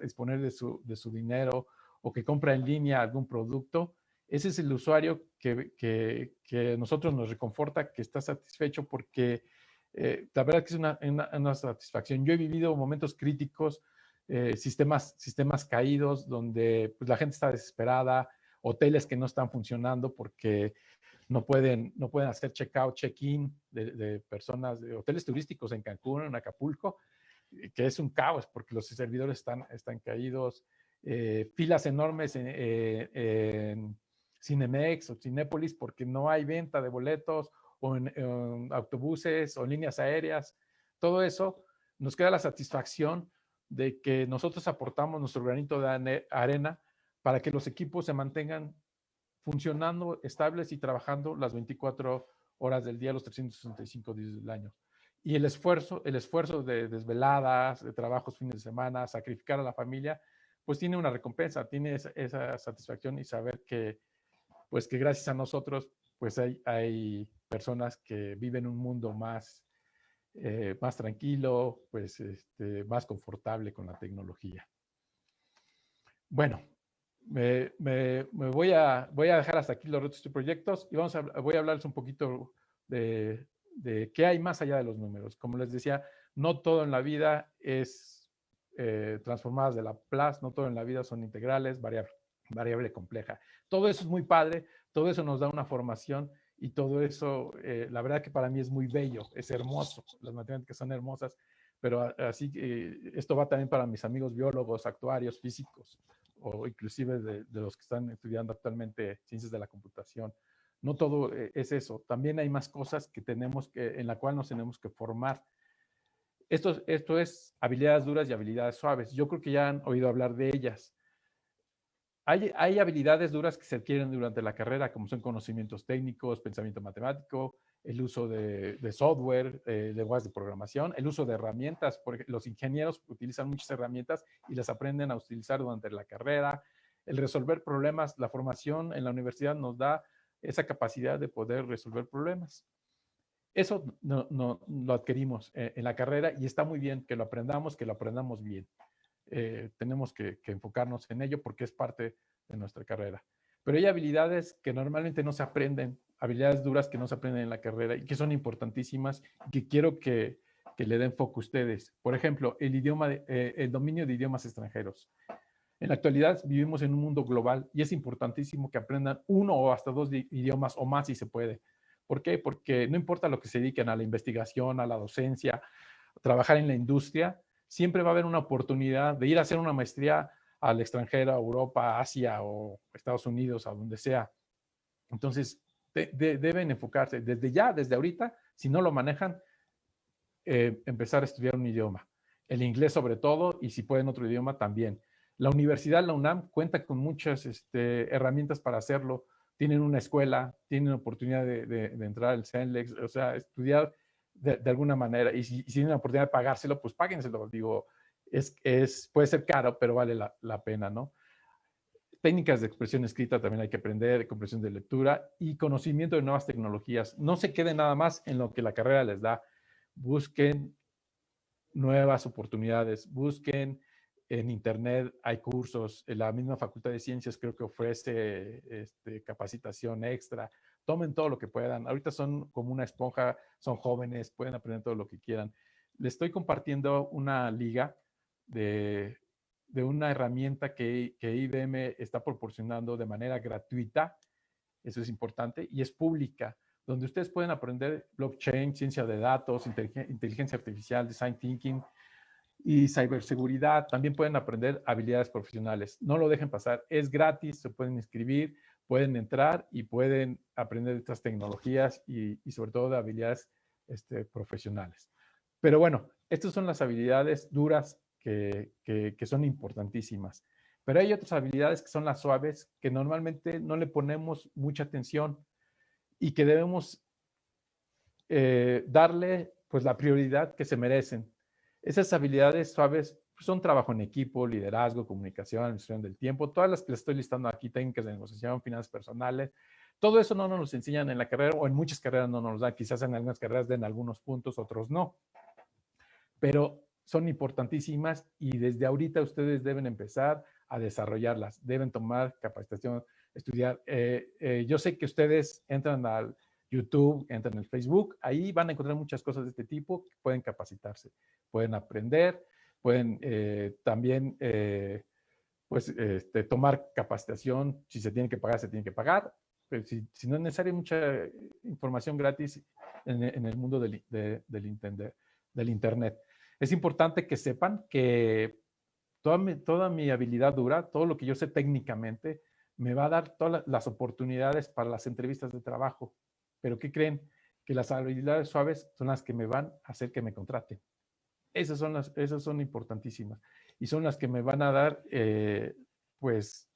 disponer de su dinero o que compra en línea algún producto. Ese es el usuario que nosotros nos reconforta, que está satisfecho porque la verdad que es una satisfacción. Yo he vivido momentos críticos, sistemas caídos, donde pues, la gente está desesperada, hoteles que no están funcionando porque no pueden hacer check-out, check-in de personas, de hoteles turísticos en Cancún, en Acapulco, que es un caos porque los servidores están caídos, filas enormes en Cinemex o Cinépolis porque no hay venta de boletos o en autobuses o en líneas aéreas. Todo eso nos queda la satisfacción de que nosotros aportamos nuestro granito de arena para que los equipos se mantengan funcionando estables y trabajando las 24 horas del día, los 365 días del año. Y el esfuerzo de desveladas, de trabajos fines de semana, sacrificar a la familia, pues tiene una recompensa, tiene esa satisfacción y saber que, pues que gracias a nosotros, pues hay personas que viven un mundo más tranquilo, pues más confortable con la tecnología. Bueno, voy a dejar hasta aquí los retos y proyectos y voy a hablarles un poquito de qué hay más allá de los números. Como les decía, no todo en la vida es transformadas de Laplace, no todo en la vida son integrales, variable compleja. Todo eso es muy padre, todo eso nos da una formación y todo eso, la verdad que para mí es muy bello, es hermoso, las matemáticas son hermosas, pero así que esto va también para mis amigos biólogos, actuarios, físicos, o inclusive de los que están estudiando actualmente ciencias de la computación. No todo es eso, también hay más cosas en la cual nos tenemos que formar. Esto es habilidades duras y habilidades suaves. Yo creo que ya han oído hablar de ellas. Hay habilidades duras que se adquieren durante la carrera, como son conocimientos técnicos, pensamiento matemático, el uso de software, lenguajes de programación, el uso de herramientas, porque los ingenieros utilizan muchas herramientas y las aprenden a utilizar durante la carrera, el resolver problemas, la formación en la universidad nos da esa capacidad de poder resolver problemas. Eso no lo adquirimos en la carrera y está muy bien que lo aprendamos bien. Tenemos que enfocarnos en ello porque es parte de nuestra carrera. Pero hay habilidades que normalmente no se aprenden, habilidades duras que no se aprenden en la carrera y que son importantísimas y que quiero que le den foco a ustedes. Por ejemplo, el dominio de idiomas extranjeros. En la actualidad vivimos en un mundo global y es importantísimo que aprendan uno o hasta dos idiomas o más si se puede. ¿Por qué? Porque no importa lo que se dediquen a la investigación, a la docencia, a trabajar en la industria, siempre va a haber una oportunidad de ir a hacer una maestría al extranjero, a Europa, Asia o Estados Unidos, a donde sea. Entonces, deben enfocarse desde ahorita, si no lo manejan, empezar a estudiar un idioma. El inglés sobre todo, y si pueden otro idioma también. La universidad, la UNAM, cuenta con muchas herramientas para hacerlo. Tienen una escuela, tienen oportunidad de entrar al CENLEX, o sea, estudiar de alguna manera. Y si tienen la oportunidad de pagárselo, pues páguenselo. Digo, puede ser caro, pero vale la pena, ¿no? Técnicas de expresión escrita también hay que aprender, comprensión de lectura y conocimiento de nuevas tecnologías. No se queden nada más en lo que la carrera les da. Busquen nuevas oportunidades, busquen en internet, hay cursos, en la misma Facultad de Ciencias creo que ofrece capacitación extra tomen todo lo que puedan. Ahorita son como una esponja, son jóvenes, pueden aprender todo lo que quieran. Les estoy compartiendo una liga de una herramienta que IBM está proporcionando de manera gratuita, eso es importante, y es pública, donde ustedes pueden aprender blockchain, ciencia de datos, inteligencia artificial, design thinking y ciberseguridad. También pueden aprender habilidades profesionales. No lo dejen pasar, es gratis, se pueden inscribir, pueden entrar y pueden aprender estas tecnologías y sobre todo de habilidades profesionales. Pero bueno, estas son las habilidades duras que son importantísimas. Pero hay otras habilidades que son las suaves, que normalmente no le ponemos mucha atención y que debemos darle pues la prioridad que se merecen. Esas habilidades suaves son trabajo en equipo, liderazgo, comunicación, administración del tiempo, todas las que les estoy listando aquí, técnicas de negociación, finanzas personales. Todo eso no nos lo enseñan en la carrera, o en muchas carreras no nos lo dan, quizás en algunas carreras den algunos puntos, otros no. Pero son importantísimas y desde ahorita ustedes deben empezar a desarrollarlas, deben tomar capacitación, estudiar. Yo sé que ustedes entran al YouTube, entran al Facebook, ahí van a encontrar muchas cosas de este tipo, pueden capacitarse, pueden aprender, pueden también tomar capacitación, si se tiene que pagar, se tiene que pagar, pero si no es necesario, mucha información gratis en el mundo del Internet. Es importante que sepan que toda mi habilidad dura, todo lo que yo sé técnicamente, me va a dar todas las oportunidades para las entrevistas de trabajo. Pero ¿qué creen? Que las habilidades suaves son las que me van a hacer que me contraten. Esas son importantísimas y son las que me van a dar pues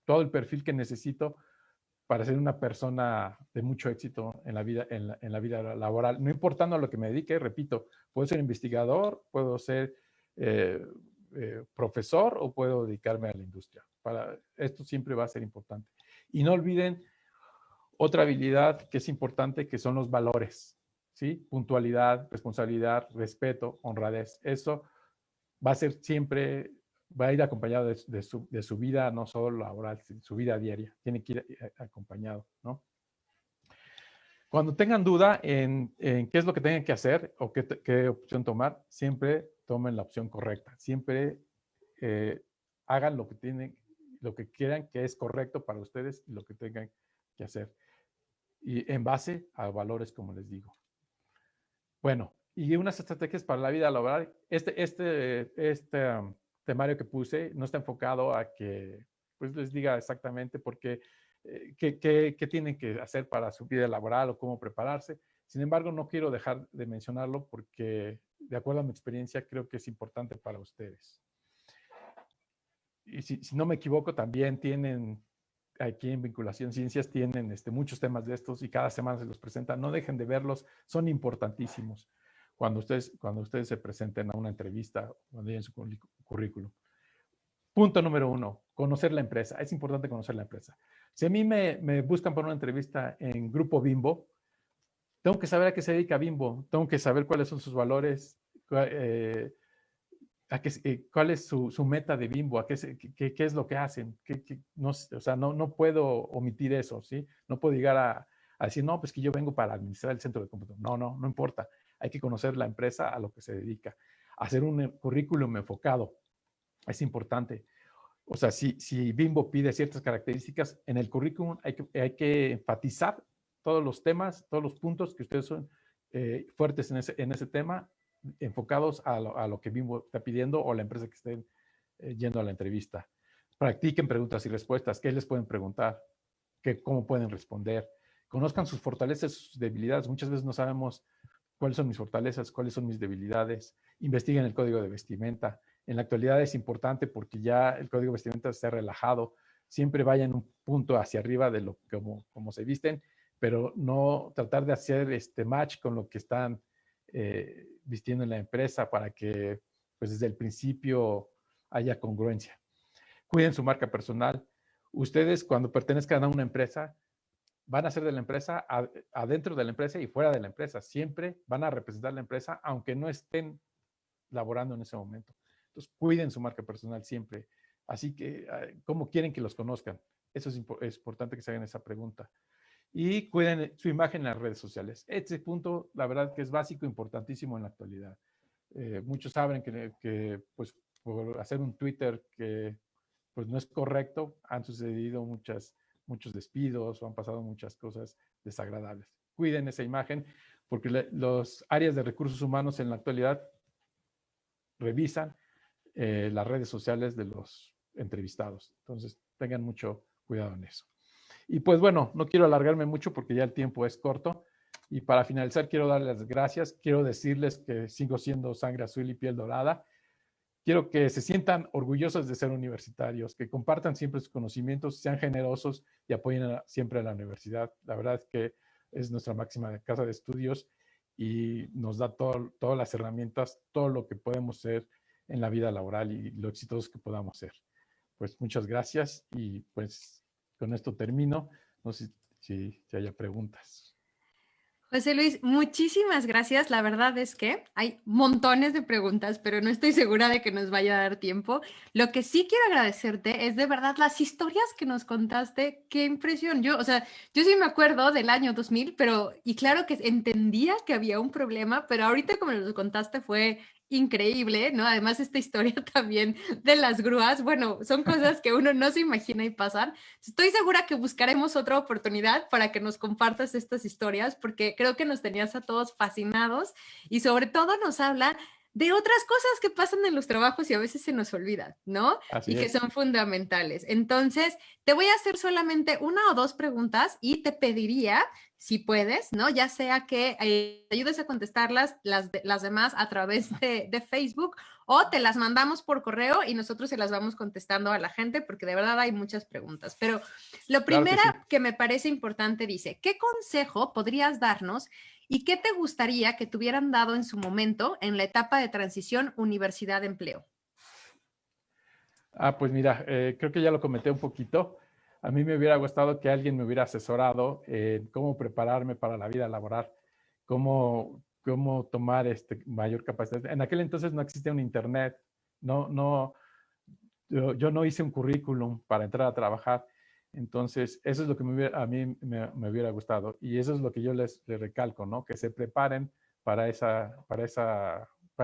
todo el perfil que necesito para ser una persona de mucho éxito en la vida laboral, no importando a lo que me dedique. Repito, puedo ser investigador, puedo ser profesor o puedo dedicarme a la industria. Para esto siempre va a ser importante. Y no olviden otra habilidad que es importante, que son los valores, ¿sí? Puntualidad, responsabilidad, respeto, honradez. Eso va a ser siempre, va a ir acompañado de su vida, no solo laboral, su vida diaria. Tiene que ir acompañado, ¿no? Cuando tengan duda en qué es lo que tengan que hacer o qué opción tomar, siempre tomen la opción correcta. Siempre hagan lo que quieran que es correcto para ustedes y lo que tengan que hacer. Y en base a valores, como les digo. Bueno, y unas estrategias para la vida laboral. Este temario que puse no está enfocado a que pues, les diga exactamente por qué, qué tienen que hacer para su vida laboral o cómo prepararse. Sin embargo, no quiero dejar de mencionarlo porque, de acuerdo a mi experiencia, creo que es importante para ustedes. Y si no me equivoco, también tienen aquí en Vinculación Ciencias, tienen muchos temas de estos y cada semana se los presentan. No dejen de verlos, son importantísimos cuando ustedes se presenten a una entrevista o cuando en su currículum. Punto número 1, conocer la empresa. Es importante conocer la empresa. Si a mí me buscan para una entrevista en Grupo Bimbo, tengo que saber a qué se dedica Bimbo, tengo que saber cuáles son sus valores, cuál es su meta de Bimbo, qué es lo que hacen. No, o sea, no puedo omitir eso, ¿sí? No puedo llegar a decir, no, pues que yo vengo para administrar el centro de cómputo. No importa. Hay que conocer la empresa a lo que se dedica. Hacer un currículum enfocado es importante. O sea, si Bimbo pide ciertas características, en el currículum hay que enfatizar todos los temas, todos los puntos que ustedes son fuertes en ese tema, enfocados a lo que Bimbo está pidiendo o la empresa que estén yendo a la entrevista. Practiquen preguntas y respuestas. ¿Qué les pueden preguntar? ¿Cómo pueden responder? Conozcan sus fortalezas y sus debilidades. Muchas veces no sabemos cuáles son mis fortalezas, cuáles son mis debilidades. Investiguen el código de vestimenta. En la actualidad es importante porque ya el código de vestimenta está relajado. Siempre vayan un punto hacia arriba de como se visten, pero no tratar de hacer match con lo que están vistiendo en la empresa para que pues desde el principio haya congruencia. Cuiden su marca personal. Ustedes cuando pertenezcan a una empresa van a ser de la empresa, adentro de la empresa y fuera de la empresa. Siempre van a representar la empresa aunque no estén laborando en ese momento. Entonces cuiden su marca personal siempre. Así que, ¿cómo quieren que los conozcan? Eso es importante que se hagan esa pregunta. y cuiden su imagen en las redes sociales. Este punto, la verdad que es básico, importantísimo en la actualidad. Muchos saben que pues, por hacer un Twitter que pues, no es correcto, han sucedido muchos despidos o han pasado muchas cosas desagradables. Cuiden esa imagen porque los áreas de recursos humanos en la actualidad revisan las redes sociales de los entrevistados. Entonces, tengan mucho cuidado en eso. Y pues bueno, no quiero alargarme mucho porque ya el tiempo es corto. Y para finalizar, quiero darles las gracias. Quiero decirles que sigo siendo sangre azul y piel dorada. Quiero que se sientan orgullosos de ser universitarios, que compartan siempre sus conocimientos, sean generosos y apoyen siempre a la universidad. La verdad es que es nuestra máxima casa de estudios y nos da todas las herramientas, todo lo que podemos ser en la vida laboral y lo exitosos que podamos ser. Pues muchas gracias y pues con esto termino. No sé si haya preguntas. José Luis, muchísimas gracias. La verdad es que hay montones de preguntas, pero no estoy segura de que nos vaya a dar tiempo. Lo que sí quiero agradecerte es de verdad las historias que nos contaste. Qué impresión. Yo, o sea, yo sí me acuerdo del año 2000, pero, y claro que entendía que había un problema, pero ahorita como lo contaste fue increíble, ¿no? Además, esta historia también de las grúas, bueno, son cosas que uno no se imagina y pasan. Estoy segura que buscaremos otra oportunidad para que nos compartas estas historias, porque creo que nos tenías a todos fascinados y sobre todo nos habla de otras cosas que pasan en los trabajos y a veces se nos olvidan, ¿no? Así Y que es. son fundamentales. Entonces, te voy a hacer solamente una o dos preguntas y te pediría, si puedes, ¿no? Ya sea que te ayudes a contestarlas las demás a través de Facebook o te las mandamos por correo y nosotros se las vamos contestando a la gente porque de verdad hay muchas preguntas. Pero lo Claro que primero sí. que me parece importante dice, ¿qué consejo podrías darnos y qué te gustaría que te hubieran dado en su momento en la etapa de transición universidad-empleo? Pues mira, creo que ya lo comenté un poquito. A mí me hubiera gustado que alguien me hubiera asesorado en cómo prepararme para la vida laboral, cómo tomar mayor capacidad. En aquel entonces no existía un internet, no, yo no hice un currículum para entrar a trabajar. Entonces, eso es lo que a mí me hubiera gustado. Y eso es lo que yo les recalco, ¿no? Que se preparen para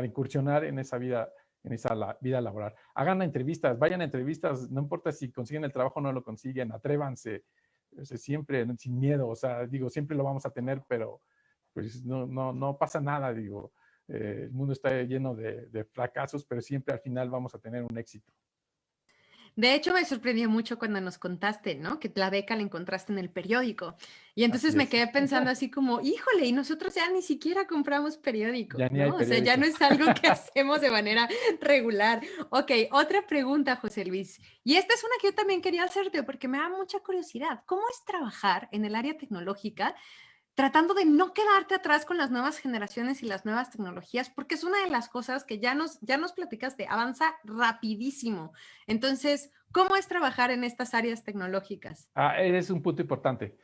incursionar en esa vida laboral. Hagan entrevistas, vayan a entrevistas, no importa si consiguen el trabajo o no lo consiguen, atrévanse, siempre sin miedo, o sea, digo, siempre lo vamos a tener, pero pues no pasa nada, digo, el mundo está lleno de fracasos, pero siempre al final vamos a tener un éxito. De hecho, me sorprendió mucho cuando nos contaste, ¿no? Que la beca la encontraste en el periódico. Y entonces Así me es. quedé pensando así como, híjole, y nosotros ya ni siquiera compramos Ya periódicos, ni hay ¿no? O sea, ya no periódicos. es algo que hacemos de manera regular. Ok, otra pregunta, José Luis. Y esta es una que yo también quería hacerte porque me da mucha curiosidad. ¿Cómo es trabajar en el área tecnológica tratando de no quedarte atrás con las nuevas generaciones y las nuevas tecnologías, porque es una de las cosas que ya nos platicaste, avanza rapidísimo. Entonces, ¿cómo es trabajar en estas áreas tecnológicas? Es un punto importante.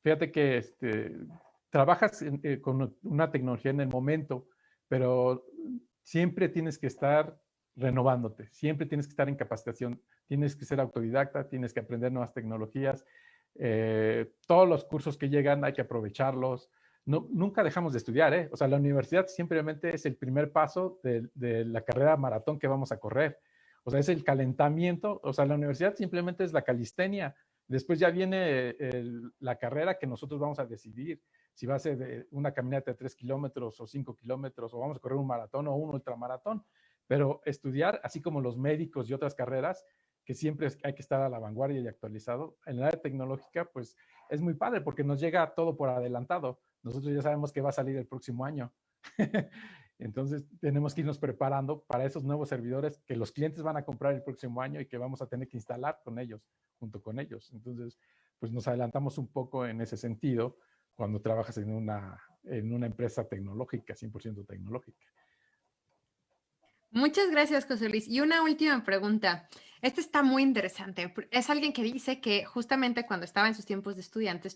Fíjate que trabajas con una tecnología en el momento, pero siempre tienes que estar renovándote, siempre tienes que estar en capacitación, tienes que ser autodidacta, tienes que aprender nuevas tecnologías. Todos los cursos que llegan hay que aprovecharlos. No, nunca dejamos de estudiar, ¿eh? O sea, la universidad simplemente es el primer paso de la carrera maratón que vamos a correr. O sea, es el calentamiento. O sea, la universidad simplemente es la calistenia. Después ya viene la carrera que nosotros vamos a decidir. Si va a ser de una caminata de 3 kilómetros o 5 kilómetros, o vamos a correr un maratón o un ultramaratón. Pero estudiar, así como los médicos y otras carreras, que siempre hay que estar a la vanguardia y actualizado. En la área tecnológica, pues es muy padre porque nos llega todo por adelantado. Nosotros ya sabemos que va a salir el próximo año. Entonces tenemos que irnos preparando para esos nuevos servidores que los clientes van a comprar el próximo año y que vamos a tener que instalar con ellos, junto con ellos. Entonces, pues nos adelantamos un poco en ese sentido cuando trabajas en una empresa tecnológica, 100% tecnológica. Muchas gracias, José Luis. Y una última pregunta. Esta está muy interesante. Es alguien que dice que justamente cuando estaba en sus tiempos de estudiante,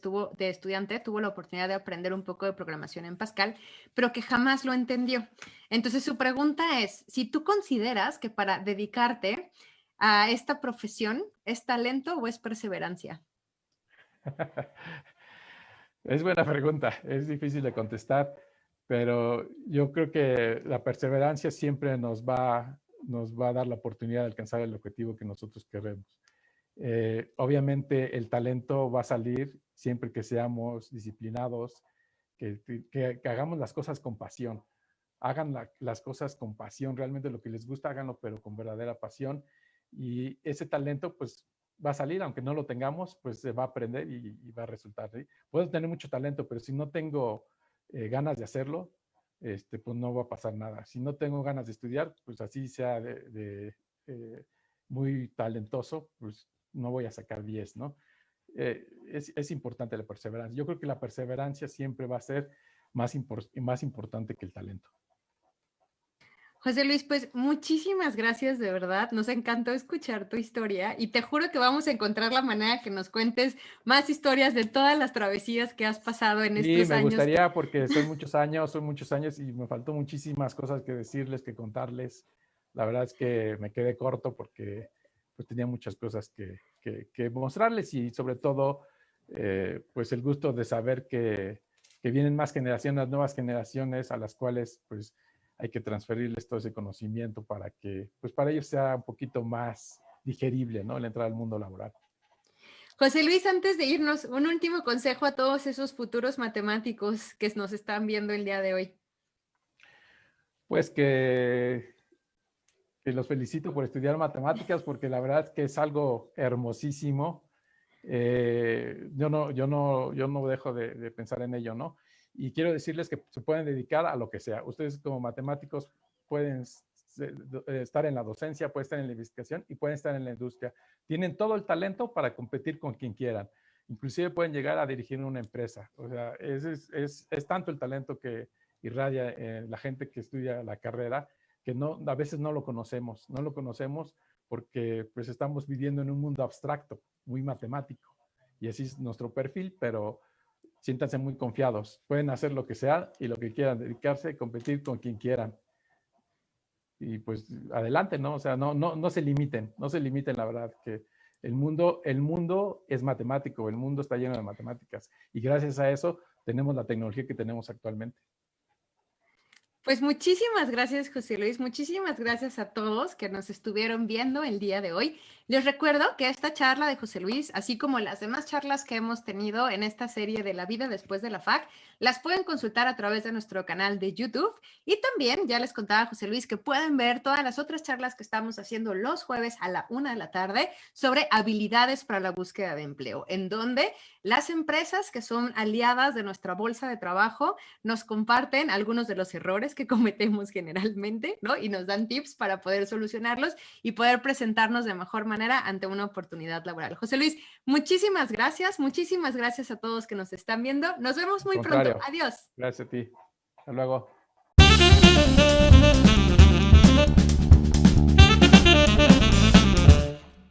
tuvo la oportunidad de aprender un poco de programación en Pascal, pero que jamás lo entendió. Entonces, su pregunta es, si tú consideras que para dedicarte a esta profesión, ¿es talento o es perseverancia? Es buena pregunta, es difícil de contestar, pero yo creo que la perseverancia siempre nos va a dar la oportunidad de alcanzar el objetivo que nosotros queremos. Obviamente el talento va a salir siempre que seamos disciplinados, que hagamos las cosas con pasión. Hagan las cosas con pasión, realmente lo que les gusta, háganlo, pero con verdadera pasión. Y ese talento, pues, va a salir, aunque no lo tengamos, pues se va a aprender y va a resultar. ¿Sí? Puedo tener mucho talento, pero si no tengo ganas de hacerlo, pues no va a pasar nada. Si no tengo ganas de estudiar, pues así sea muy talentoso, pues no voy a sacar 10, ¿no? Es importante la perseverancia. Yo creo que la perseverancia siempre va a ser más importante que el talento. José Luis, pues muchísimas gracias, de verdad. Nos encantó escuchar tu historia y te juro que vamos a encontrar la manera que nos cuentes más historias de todas las travesías que has pasado en Sí, estos me años. gustaría porque son muchos años y me faltó muchísimas cosas que decirles, que contarles. La verdad es que me quedé corto porque pues, tenía muchas cosas que mostrarles y sobre todo pues el gusto de saber que vienen más generaciones, nuevas generaciones a las cuales pues hay que transferirles todo ese conocimiento para que pues para ellos sea un poquito más digerible, ¿no? El entrar al mundo laboral. José Luis, antes de irnos, un último consejo a todos esos futuros matemáticos que nos están viendo el día de hoy. Pues que los felicito por estudiar matemáticas porque la verdad es que es algo hermosísimo. Yo no dejo de pensar en ello, ¿no? Y quiero decirles que se pueden dedicar a lo que sea. Ustedes como matemáticos pueden estar en la docencia, pueden estar en la investigación y pueden estar en la industria. Tienen todo el talento para competir con quien quieran. Inclusive pueden llegar a dirigir una empresa. O sea, es tanto el talento que irradia la gente que estudia la carrera que a veces no lo conocemos porque pues estamos viviendo en un mundo abstracto, muy matemático. Y así es nuestro perfil, pero siéntanse muy confiados. Pueden hacer lo que sea y lo que quieran, dedicarse, competir con quien quieran. Y pues adelante, ¿no? O sea, no se limiten, la verdad, que el mundo es matemático, el mundo está lleno de matemáticas. Y gracias a eso tenemos la tecnología que tenemos actualmente. Pues muchísimas gracias, José Luis. Muchísimas gracias a todos que nos estuvieron viendo el día de hoy. Les recuerdo que esta charla de José Luis, así como las demás charlas que hemos tenido en esta serie de La vida después de la FAC, las pueden consultar a través de nuestro canal de YouTube. Y también, ya les contaba José Luis, que pueden ver todas las otras charlas que estamos haciendo los jueves a la 1 de la tarde sobre habilidades para la búsqueda de empleo, en donde las empresas que son aliadas de nuestra bolsa de trabajo nos comparten algunos de los errores que cometemos generalmente, ¿no? Y nos dan tips para poder solucionarlos y poder presentarnos de mejor manera ante una oportunidad laboral. José Luis, muchísimas gracias a todos que nos están viendo. Nos vemos muy pronto. Adiós. Gracias a ti. Hasta luego.